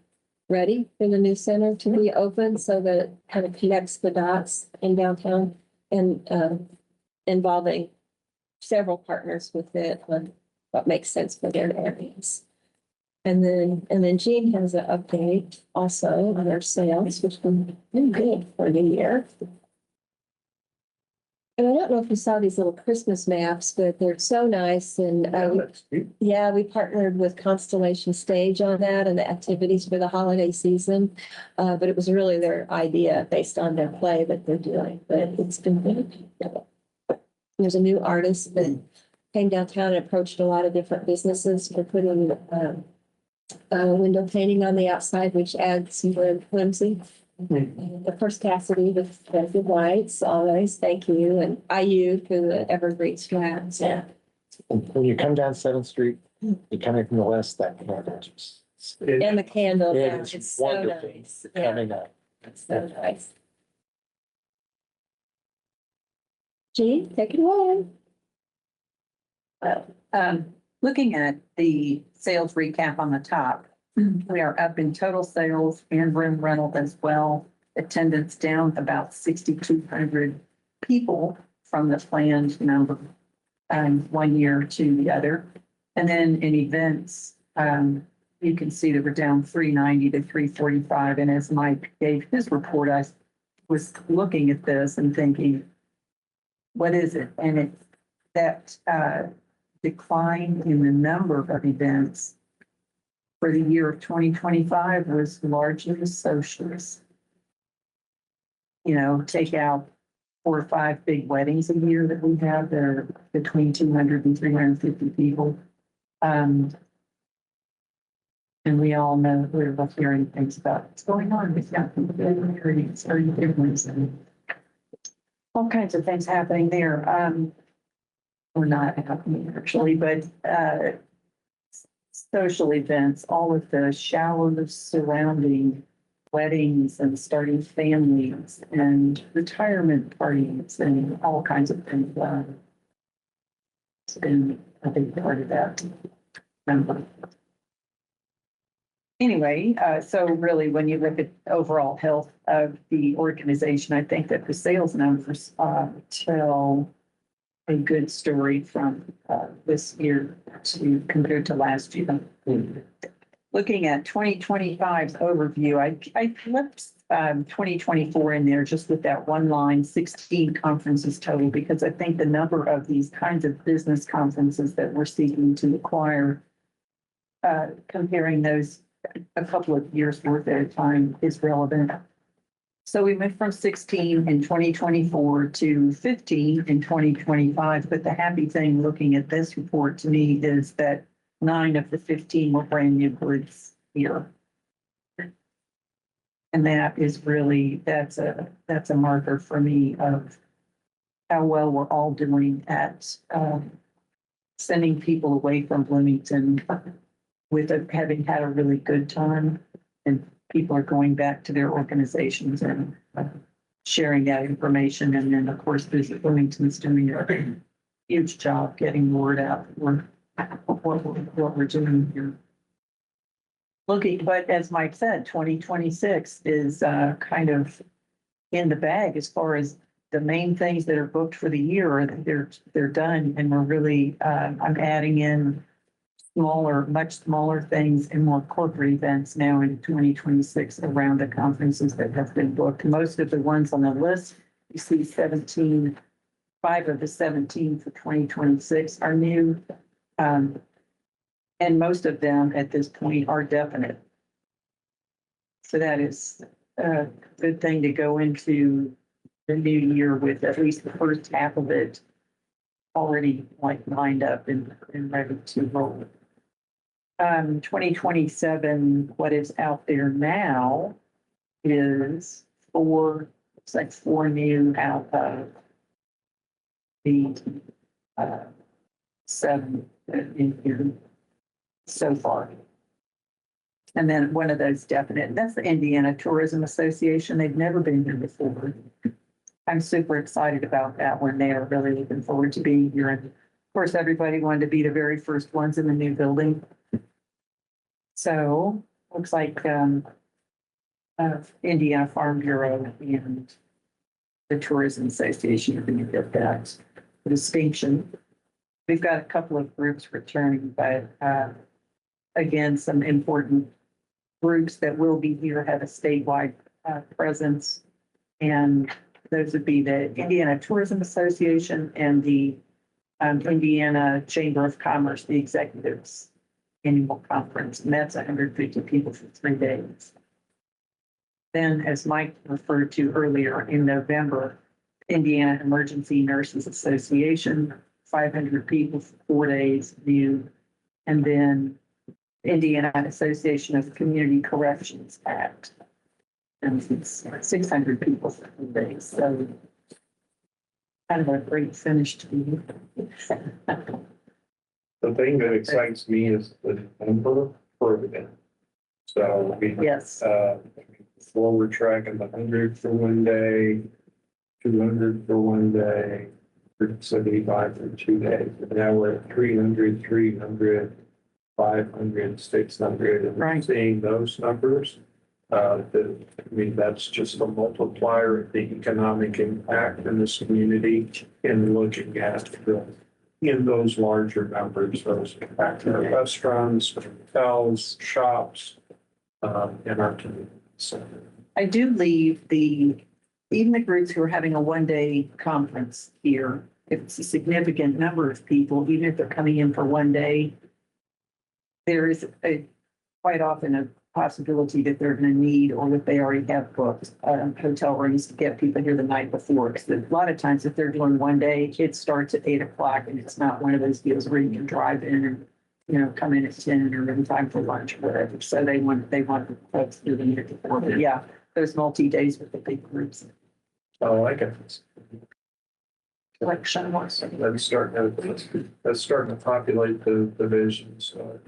ready for the new center to be open, so that it kind of connects the dots in downtown and involving several partners with it on what makes sense for their areas. And then Jean has an update also on our sales, which has been good for the year. And I don't know if you saw these little Christmas maps, but they're so nice. And we partnered with Constellation Stage on that and the activities for the holiday season. But it was really their idea based on their play that they're doing. But it's been good. There's a new artist that came downtown and approached a lot of different businesses for putting window painting on the outside, which adds some whimsy. Of course, Cassidy with the lights, always, thank you, and IU for the evergreen straps. Yeah. When you come down 7th Street, you're coming from the west, that candle just. And the candle, It yeah, is it's so wonderful nice. Yeah, coming up. it's so nice. Jean, take it away. Well, looking at the sales recap on the top, we are up in total sales and room rental as well. Attendance down about 6,200 people from the planned number, 1 year to the other. And then in events, you can see that we're down 390 to 345. And as Mike gave his report, I was looking at this and thinking, what is it? And it's that decline in the number of events for the year of 2025 was largely socialist. take out 4 or 5 big weddings a year that we have. They're between 200 and 350 people. And we all know, we're hearing things about what's going on. We've got people getting married, starting families, and all kinds of things happening there. Or not happening actually, but social events, all of the showers surrounding weddings and starting families and retirement parties and all kinds of things. It's been a big part of that. Anyway, so really, when you look at overall health of the organization, I think that the sales numbers tell a good story from this year compared to last year. Looking at 2025's overview, I left 2024 in there just with that one line, 16 conferences total, because I think the number of these kinds of business conferences that we're seeking to acquire, comparing those a couple of years worth at a time is relevant. So we went from 16 in 2024 to 15 in 2025. But the happy thing looking at this report to me is that 9 of the 15 were brand new groups here. And that is really, that's a marker for me of how well we're all doing at sending people away from Bloomington with having had a really good time, and people are going back to their organizations and sharing that information. And then, of course, Visit Bloomington's doing a huge job getting word out for what we're doing here. But as Mike said, 2026 is kind of in the bag as far as the main things that are booked for the year. They're done, and we're really I'm adding in much smaller things and more corporate events now in 2026 around the conferences that have been booked. Most of the ones on the list, you see 5 of the 17 for 2026 are new. And most of them at this point are definite. So that is a good thing to go into the new year with at least the first half of it already lined up and ready to roll. 2027, what is out there now is looks like 4 new out of the 7 in here so far. And then one of those definite, that's the Indiana Tourism Association. They've never been here before. I'm super excited about that one. They are really looking forward to being here. And of course, everybody wanted to be the very first ones in the new building. So looks like Indiana Farm Bureau and the Tourism Association are going to get that distinction. We've got a couple of groups returning, but again, some important groups that will be here have a statewide presence. And those would be the Indiana Tourism Association and the Indiana Chamber of Commerce, the executives annual conference, and that's 150 people for 3 days. Then, as Mike referred to earlier, in November, Indiana Emergency Nurses Association, 500 people for 4 days, new, and then Indiana Association of Community Corrections Act, and it's 600 people for 4 days. So, kind of a great finish to the year. The thing that excites me is the number per event. So Yes. Before we're tracking the 100 for one day, 200 for one day, 75 for 2 days. And now we're at 300, 300, 500, 600, and we're Right. seeing those numbers. That's just a multiplier of the economic impact in this community in looking at in those larger numbers, those impact our restaurants, hotels, shops, in our community. So I do leave even the groups who are having a 1-day conference here, if it's a significant number of people, even if they're coming in for 1 day, there is quite often possibility that they're gonna need, or that they already have booked, hotel rooms to get people here the night before. Because a lot of times if they're doing one day, it starts at 8 o'clock and it's not one of those deals where you can drive in and, you know, come in at 10 or in time for lunch or whatever. So they want folks to do the night before. But yeah, those multi-days with the big groups. I like it. Election was. That's starting to populate the division, so.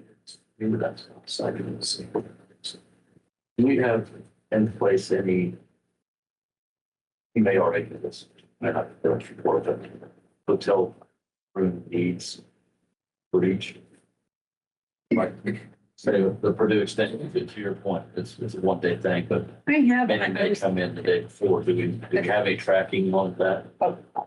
Maybe that's exciting to see. Do we have in place any? You may already do this, may not do it for the hotel room needs for each. Like, say the Purdue extension, to your point, it's a one day thing, but I have. many may come in the day before. Do we have any tracking on that?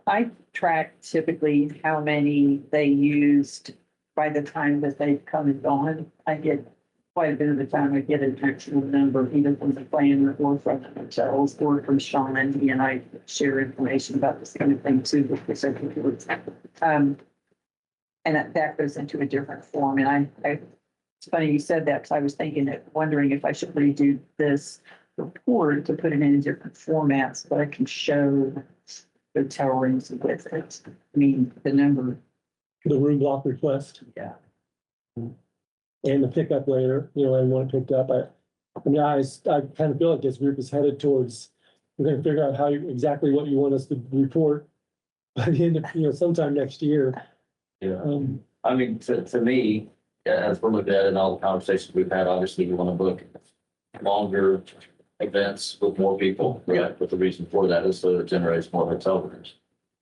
I track typically how many they used by the time that they've come and gone. I get quite a bit of the time, I get an actual number, either from the planner or from the hotels or from Sean, and he and I share information about this kind of thing too, with the second. And that goes into a different form. And it's funny you said that, because I was wondering if I should redo this report to put it in different formats, but I can show hotel rooms with it. I mean, the number. The room block request. Yeah. And the pickup later, you know, and want it picked up. I mean, I kind of feel like this group is headed towards, we're gonna figure out exactly what you want us to report by the end of, you know, sometime next year. Yeah. I mean, to me, as we're looking at it and all the conversations we've had, obviously we want to book longer events with more people, right? But the reason for that is so it generates more hotel rooms.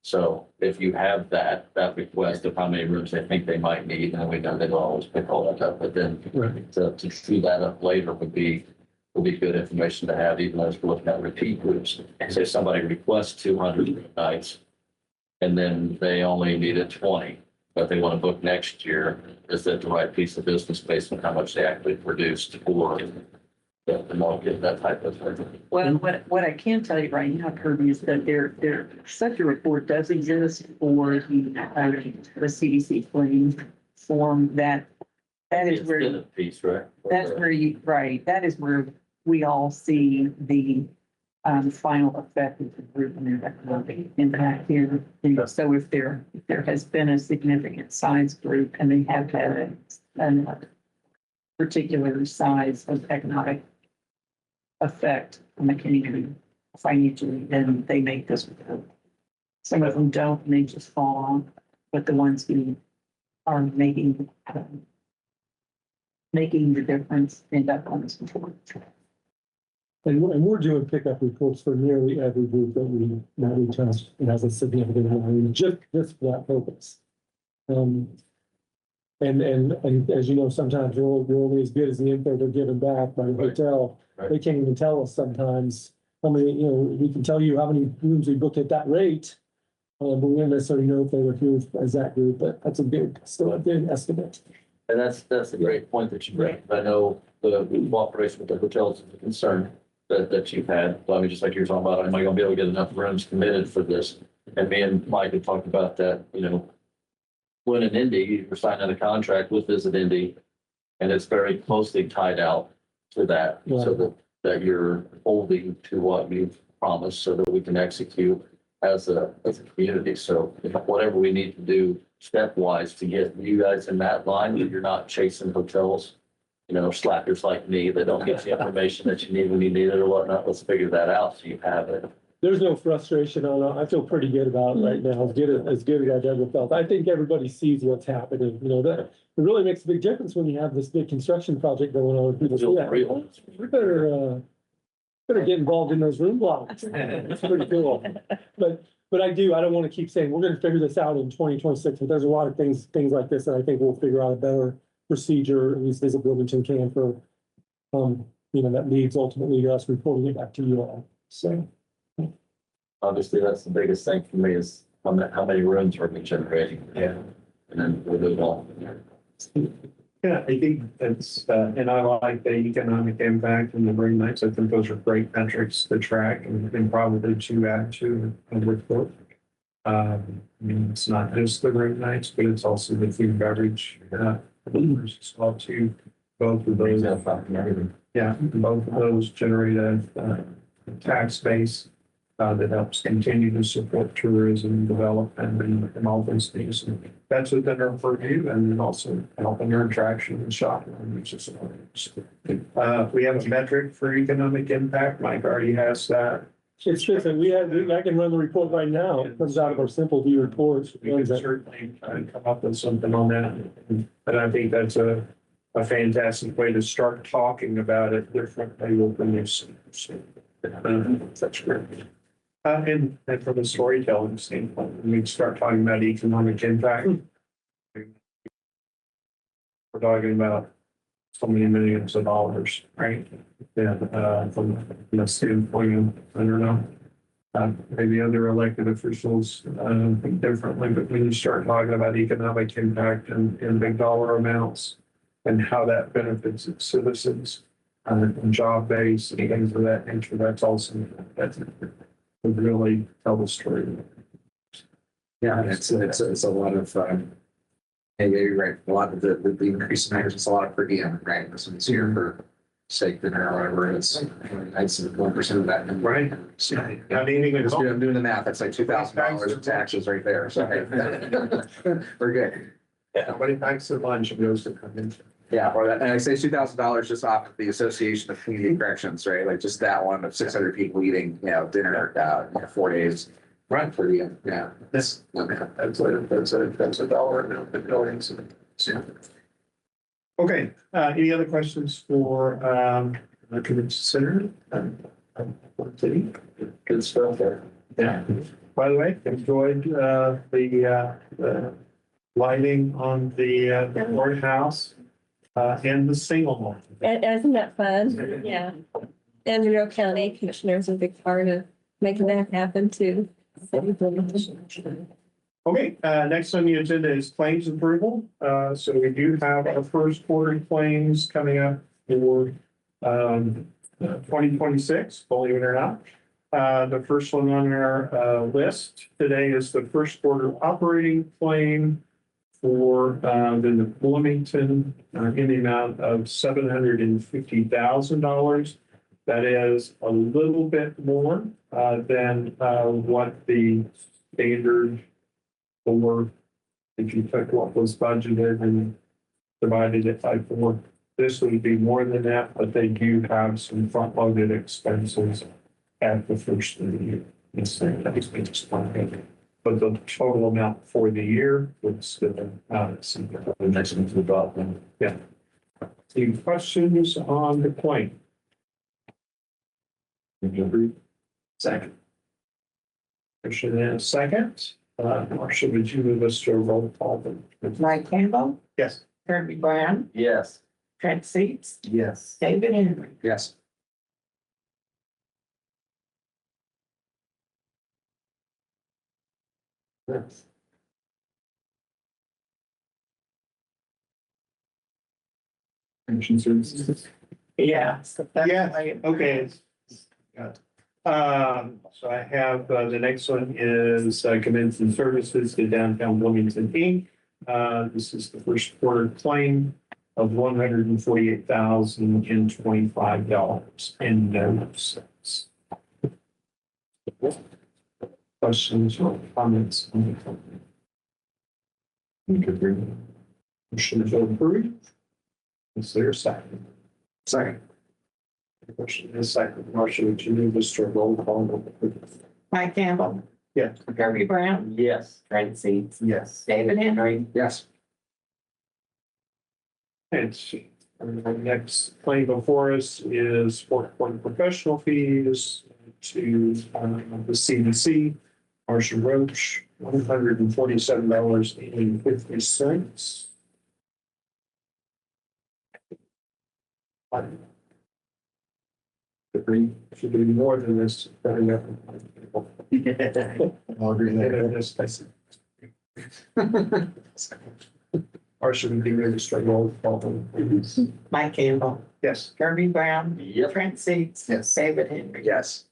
So if you have that request of how many rooms they think they might need, and we know they don't always pick all that up, but then to true that up later would be good information to have, even as we're looking at repeat groups. Say somebody requests 200 nights and then they only needed 20, but they want to book next year. Is that the right piece of business based on how much they actually produced for the market, that type of thing? Well, what I can tell you right now, Kirby, is that there such a report does exist for the CDC claim form that is It's where. been a piece, right? That's where that is where we all see the final effect of the group and their economic impact here. And so if there has been a significant size group and they have had a particular size of economic effect on the community financially, then they make this report. Some of them don't, and they just fall on, but the ones who are making the difference end up on this report. And we're doing pickup reports for nearly every group that we touch. It has a significant amount, just for that purpose. And as you know, sometimes you're only as good as the info they're given back by the hotel. Right. They can't even tell us sometimes how many, you know, we can tell you how many rooms we booked at that rate. But we don't necessarily know if they were here as that group, but that's still a good estimate. And that's a great point that you bring. I know the cooperation with the hotels is a concern that you've had. I mean, just like you're talking about, am I gonna be able to get enough rooms committed for this? And me and Mike had talked about that, you know, when in Indy, you're signing a contract with Visit Indy, and it's very closely tied out to that, so that you're holding to what you've promised so that we can execute as a community. So whatever we need to do stepwise to get you guys in that line, that you're not chasing hotels, you know, slackers like me that don't get the information that you need when you need it or whatnot. Let's figure that out so you have it. There's no frustration on it. I feel pretty good about it right now, as good as I've ever felt. I think everybody sees what's happening, you know, that it really makes a big difference when you have this big construction project going on. People say, yeah, we better get involved in those room blocks. It's pretty cool. But I don't want to keep saying, we're gonna figure this out in 2026, but there's a lot of things like this that I think we'll figure out a better procedure, at least Visit Bloomington can, for, you know, that leads ultimately to us reporting it back to you all, so. Obviously, that's the biggest thing for me is how many rooms are we generating? Yeah. And then we'll move on. Yeah, I think that's, and I like the economic impact and the room nights. I think those are great metrics to track and probably to add to a report. I mean, it's not just the room nights, but it's also the food and beverage, as well too. Both of those. Yeah, both of those generate a tax base that helps continue to support tourism, development, and all those things. And that's within our purview, and then also helping our attraction and shopping. We have a metric for economic impact. Mike already has that. It's just that I can run the report right now. It comes out of our simple view reports. We can certainly come up with something on that. And I think that's a fantastic way to start talking about it differently with the new seniors. That's great. And from a storytelling standpoint, when we start talking about economic impact, we're talking about so many millions of dollars, right? Yeah, from the standpoint of, I don't know, maybe other elected officials think differently, but when you start talking about economic impact and big dollar amounts and how that benefits its citizens and job base and things of that nature, that's also, that's would really tell the story. Yeah, it's a lot of, hey, yeah, you're right. A lot of the increase in hours, it's a lot of per diem, right? This one's here for sake dinner or whatever. It's 1% of that. Right. So, Not eating at home. I'm doing the math. That's like $2,000 in taxes right there. So we're good. Nobody packs their lunch and goes to convention. Yeah, or that, and I say $2,000 just off of the Association of Community Corrections, right? Like just that one of 600 people eating, dinner, 4 days. Right. For the, yeah. That's a dollar amount that goes in. Okay, any other questions for the convention center? Good stuff there. Yeah. By the way, enjoyed the lighting on the courthouse and the single one. Isn't that fun? Yeah. And Monroe County Commissioners are a big part of making that happen too. Okay, next on the agenda is claims approval. So we do have our first quarter claims coming up for 2026, believe it or not. The first one on our list today is the first quarter operating claim for the Bloomington in the amount of $750,000. That is a little bit more than what the standard for, if you took what was budgeted and divided it by 4. This would be more than that, but they do have some front-loaded expenses at the first of the year. But the total amount for the year would still exceed that. The next one's the drop then. Yeah. Any questions on the claim? Second. Motion and a second. Marcia, would you move us to a roll call? Mike Campbell, Yes. Kirby Brown, Yes. Trent Seats, Yes. David Henry. Yes. Yes. Pension services. Yeah. So that's Yeah, why it- okay. Got it. So I have, the next one is commencing services to Downtown Bloomington Inc. This is the first quarter claim of $148,025 and no cents. Questions or comments on the company? You could bring motion to approve. Is there a second? Second. Question is second. Marcia, would you move us to a roll call? Mike Campbell. Yes. Kirby Brown, Yes. Trent Seats, Yes. David Henry. Yes. And our next claim before us is for professional fees to the CDC, Marcia Roach, $147.50. Should be more than this. I'll agree there. Or should we be really straight roll call? Mike Campbell, Yes. Kirby Brown, Yep. Trent Seats. Yes. David Henry. Yes.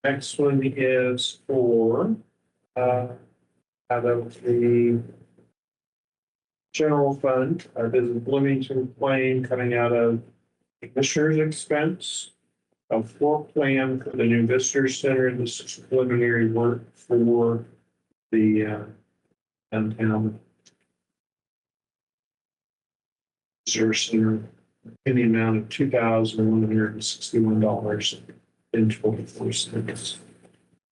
Next one is for out of the general fund, our Visit Bloomington claim coming out of commissioner's expense, a floor plan for the new visitor center. This is preliminary work for the downtown visitor center in the amount of $2,161.24.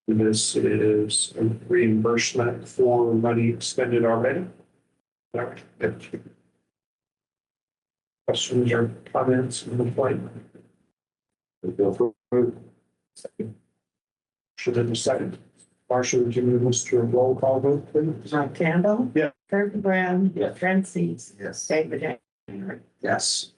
This is a reimbursement for money expended already. All right. Questions or comments on the point? Should have a second. Marshall, would you move us to a roll call vote, please? Mike Campbell. Yeah. Kirby Brown. Yes. Trent Seats. Yes. David Henry. Yes.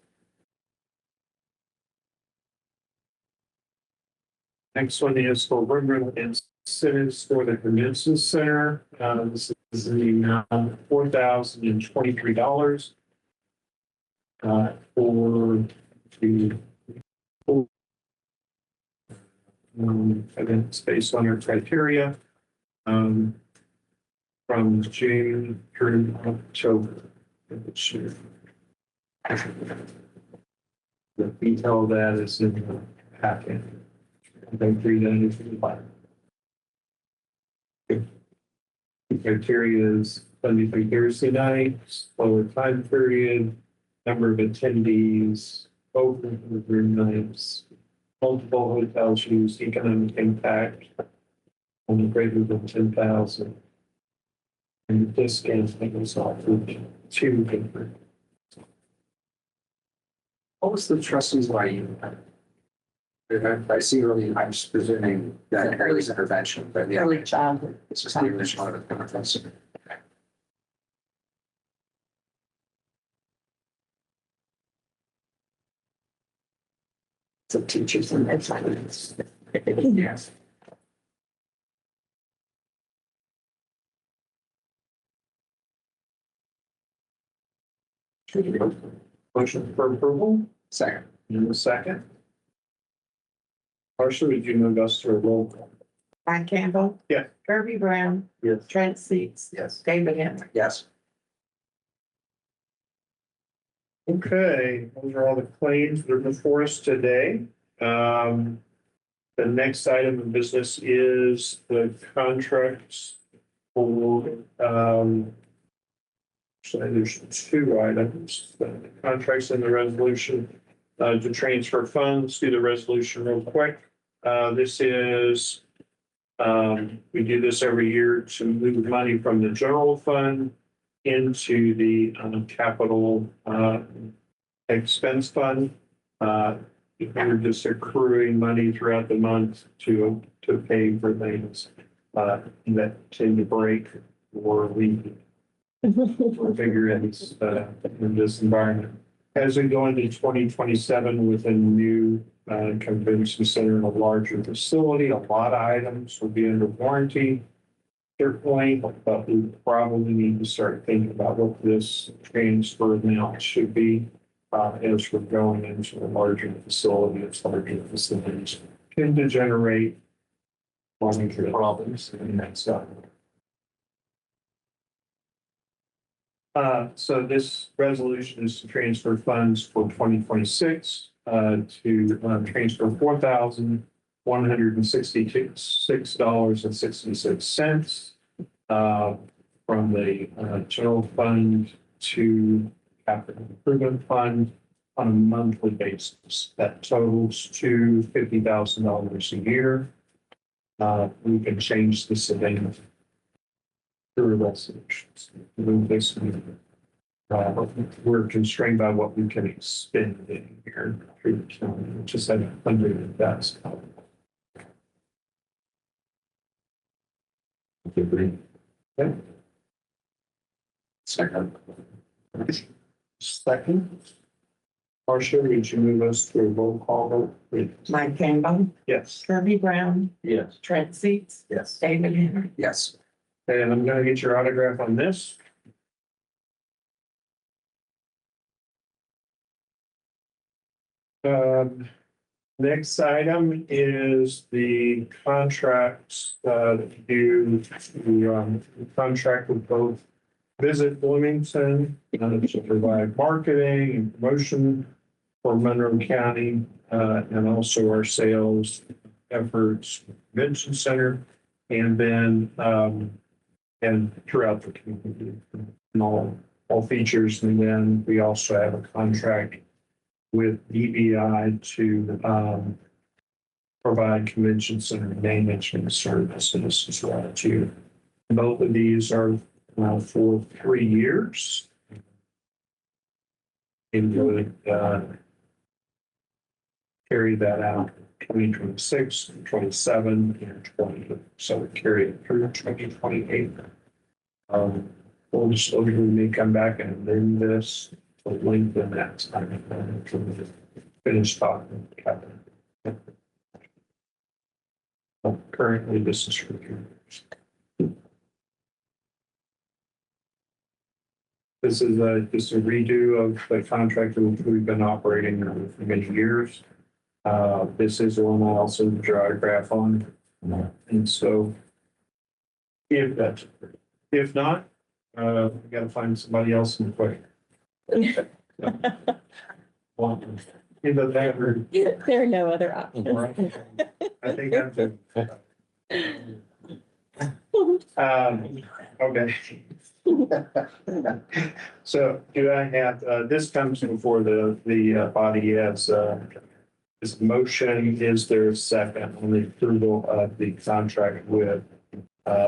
Next one is for room rental incentives for the convention center. This is in the amount of $4,023. For the events based on our criteria. From June through October. The detail of that is in the packet. I think read that into the file. The criteria is Sunday through Thursday nights, slower time period, number of attendees, open room nights, multiple hotels used, economic impact, only greater than 10,000. And the discounts that was offered to different. What was the trustees why you? I see early, I'm just presuming that early intervention, but yeah. Early childhood. It's just the original of the conference. Some teachers and that's. Yes. Motion for approval, Second. in a second. Marshall, would you move us to a roll call? Mike Campbell. Yeah. Kirby Brown. Yes. Trent Seats. Yes. David Henry. Yes. Okay, those are all the claims that are before us today. The next item of business is the contracts for, so there's two items, the contracts and the resolution to transfer funds. Do the resolution real quick. This is, we do this every year to move money from the general fund into the capital expense fund. We're just accruing money throughout the month to pay for things that tend to break or leak or figure in this environment. As we go into 2027 with a new convention center in a larger facility, a lot of items will be under warranty. Certainly, but we probably need to start thinking about what this transfer amount should be as we're going into a larger facility. It's larger facilities tend to generate monetary problems and that stuff. So this resolution is to transfer funds for 2026 to transfer $4,166.66 from the general fund to capital improvement fund on a monthly basis. That totals to $50,000 a year. We can change this event through resolutions. We're constrained by what we can expend in here through the county, which is at $100,000. Okay. Second. Second. Marcia, would you move us to a roll call vote, please? Mike Campbell. Yes. Kirby Brown. Yes. Trent Seats. Yes. David Henry. Yes. And I'm gonna get your autograph on this. Next item is the contracts, that do, the contract with both Visit Bloomington, to provide marketing and promotion for Monroe County, and also our sales efforts, convention center, and then, and throughout the community, and all features. And then we also have a contract with DBI to, provide convention center management services as well too. Both of these are for 3 years. And would carry that out 2026, 27, and 20. So we carry it through 2028. We'll just, we may come back and amend this to lengthen that time. Finish talking. Currently, this is for 3 years. This is just a redo of the contract that we've been operating for many years. This is the one I also draw a graph on. And so if not, we gotta find somebody else in the quick. In the neighborhood, There are no other options. I think I'm okay. So do I have, this comes before the body as, this motion, is there a second on the approval of the contract with,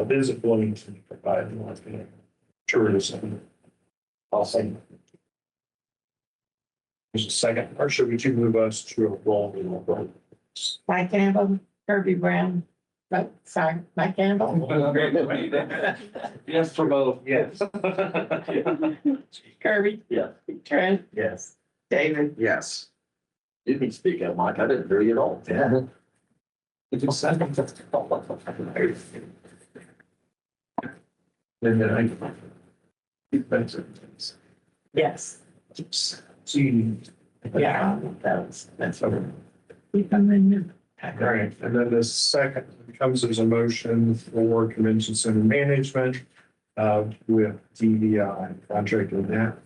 Visit Bloomington to provide marketing, tourism? I'll say. There's a second, or should we move us to a roll? Mike Campbell, Kirby Brown, sorry, Mike Campbell, Yes, for both. Yes. Kirby. Yeah. Trent, Yes. David. Yes. You can speak up, Mike. I didn't hear you at all. Yeah. Did you say? And then I. Yes, See. yeah, that's what. Right, and then the second comes as a motion for convention center management, with DVI contract with that.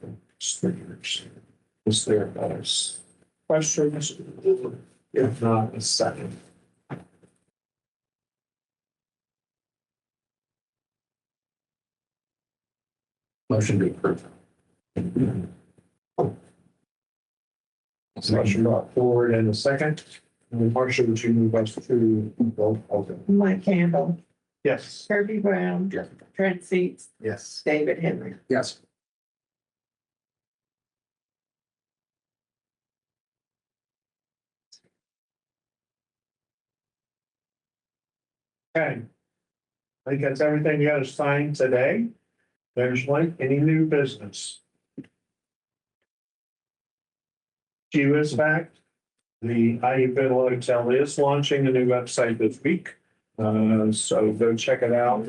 Is there questions? If not, a second. Motion to approve. Motion brought forward in a second. And Marcia, would you move us to vote? Okay. Mike Campbell, Yes. Kirby Brown. Yes. Trent Seats, Yes. David Henry. Yes. Okay. I think that's everything you got to sign today. There's like any new business. Is back. The IU Hotel is launching a new website this week. So go check it out.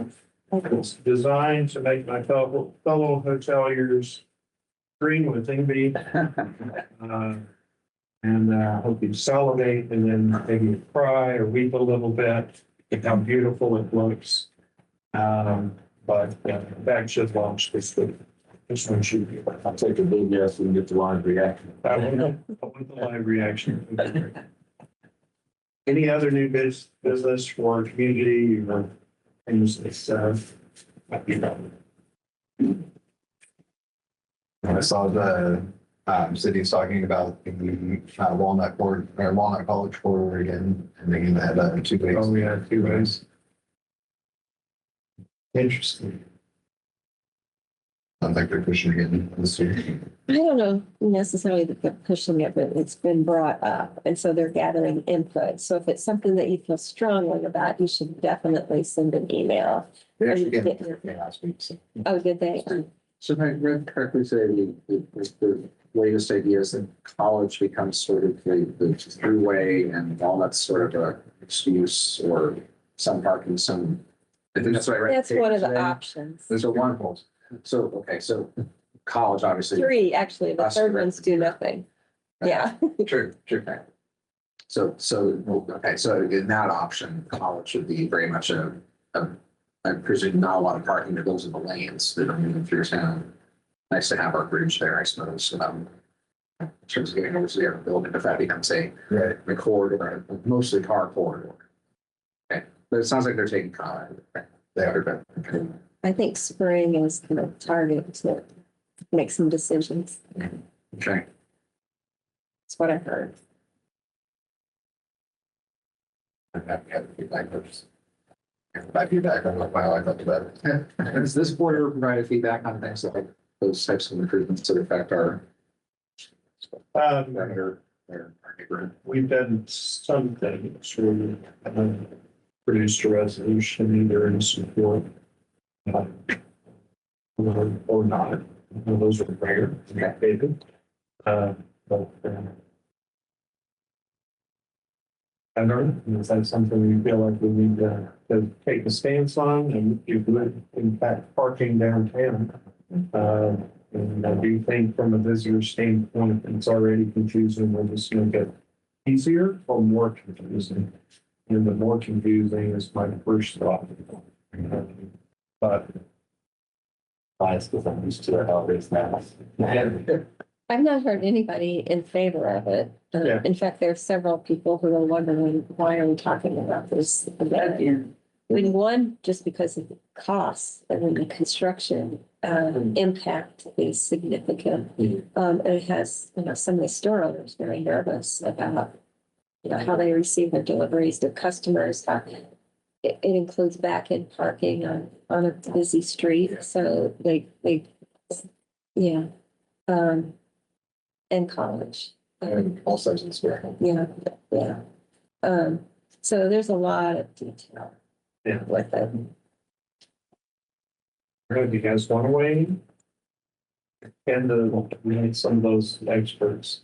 It's designed to make my fellow hoteliers green with envy. And hope you salivate and then maybe cry or weep a little bit at how beautiful it looks. But that should launch this week. This one should be. I'll take a big yes and get the live reaction. I want the live reaction. Any other new business for community or things that might be done? I saw the city's talking about the Walnut College corridor again, and they're gonna have that in 2 weeks. Oh, yeah, 2 ways. Interesting. I think they're pushing it again this year. I don't know necessarily that they're pushing it, but it's been brought up, and so they're gathering input. So if it's something that you feel strongly about, you should definitely send an email. They actually gave it last week. So. Oh, did they? So if I read correctly, say the latest idea is that college becomes sort of the throughway and Walnut's sort of a excuse or some parking, some. I think that's what I read. That's one of the today. options. There's a one. So, okay, so college, obviously. 3, actually, the That's third correct. ones do nothing. Yeah. True. Okay, so in that option, college would be very much I presume not a lot of parking that goes in the lanes that are moving through town. Nice to have our bridge there, I suppose, in terms of getting over to the other building, if that becomes a corridor, mostly car corridor. Okay, but it sounds like they're taking time. They are, but, okay. I think spring is the target to make some decisions. Okay. That's what I heard. I'm happy to have feedback first. My feedback on what I thought about it. Does this board ever provide feedback on things like those types of improvements that affect our neighborhood? We've done some things, we produced a resolution either in support or not. Those are rare, David. But I don't know, is that something we feel like we need to take a stance on? And it would impact parking downtown. And I do think from a visitor standpoint, it's already confusing. We're just gonna get easier or more confusing. And the more confusing is my first thought. But Bias because I'm used to how it is now. I've not heard anybody in favor of it. Yeah. In fact, there are several people who are wondering, why are we talking about this again? I mean, one, just because of the costs, and then the construction impact is significant. And it has, some of the store owners very nervous about, how they receive their deliveries, their customers. It includes back-end parking on a busy street, so they, yeah. And college. And all sides of the square. Yeah. So there's a lot of detail. Yeah. With it. do you guys want to weigh in? And we need some of those experts.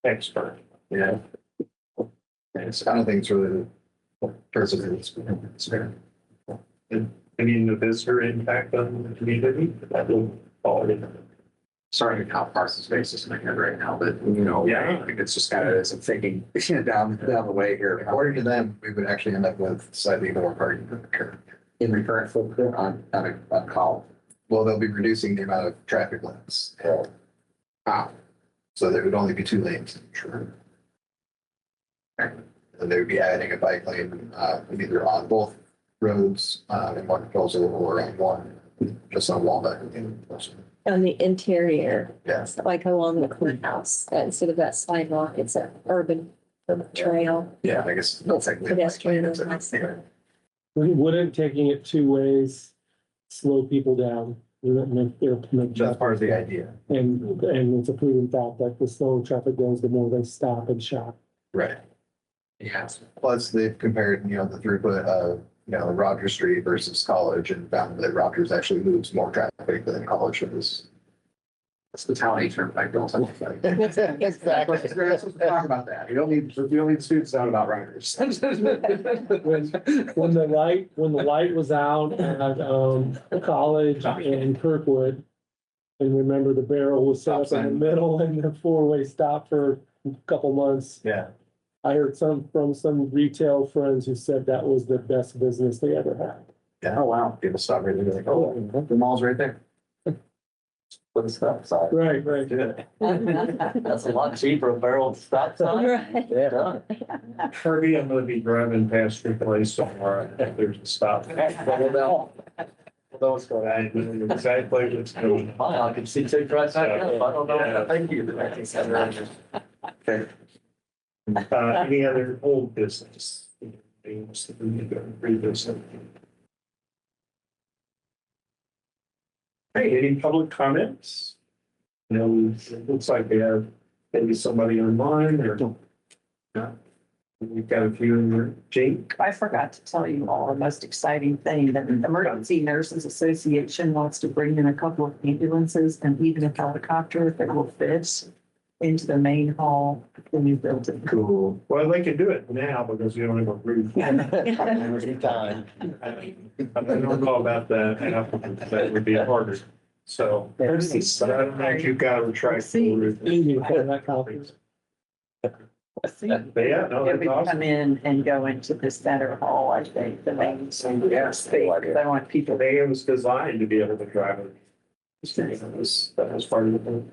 Yeah. It's, I don't think it's really the person it's fair. Any the visitor impact on the community, that will fall in. Sorry to count parts of space in my head right now, but Yeah. I think it's just kind of as I'm thinking down the way here. According to them, we would actually end up with slightly more parking than the current. In the current footprint on call. Well, they'll be reducing the amount of traffic lanes. Wow. So there would only be 2 lanes. Sure. And they would be adding a bike lane, either on both roads, in one proposal or on one, just on Walnut. On the interior, Yeah. like along the courthouse, instead of that sidewalk, it's an urban trail. Yeah, I guess. not technically a bike Pedestrian lane, it's and a- bicycle. Wouldn't taking it 2 ways slow people down? Wouldn't make That's part of the idea. And it's a proven fact that the slower traffic goes, the more they stop and shop. Right. Yeah. Plus, they've compared, the throughput of, Rogers Street versus College and found that Rogers actually moves more traffic than College does. It's the town agent, I don't. Exactly. Let's talk about that. You don't need students out about riders. When the light was out at College and Kirkwood. And remember the barrel was set up in the middle and the 4-way stop for a couple months. Yeah. I heard from some retail friends who said that was the best business they ever had. Yeah. Oh, wow. People stop right there, they're like, oh, the mall's right there. Put a stop sign. Right. That's a lot cheaper, a barrel stop sign. Right. Yeah. Kirby, I'm gonna be driving past your place somewhere, if there's a stop. Those go, I know exactly what's going on. I can see two right back up. I don't know. Thank you. Okay. Any other old business? Things that we need to revisit? Hey, any public comments? It looks like we have maybe somebody online or. No. We've got a few in there. Jane? I forgot to tell you all the most exciting thing, that the Emergency Nurses Association wants to bring in a couple of ambulances and even a helicopter that will fit into the main hall of the new building. Cool. Well, they can do it now because we don't have a roof. Every time. I don't know about that. That would be harder. So, but I don't know if you've got a retractable roof. Yeah, no, It that's would awesome. come in and go into the center hall, I think, the main space. I want people. I think it was designed to be able to drive it. That was part of the thing.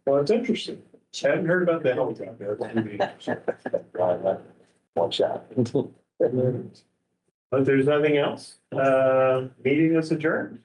Well, it's interesting. I hadn't heard about the helicopter. That's gonna be interesting. One shot. But there's nothing else. Meeting is adjourned.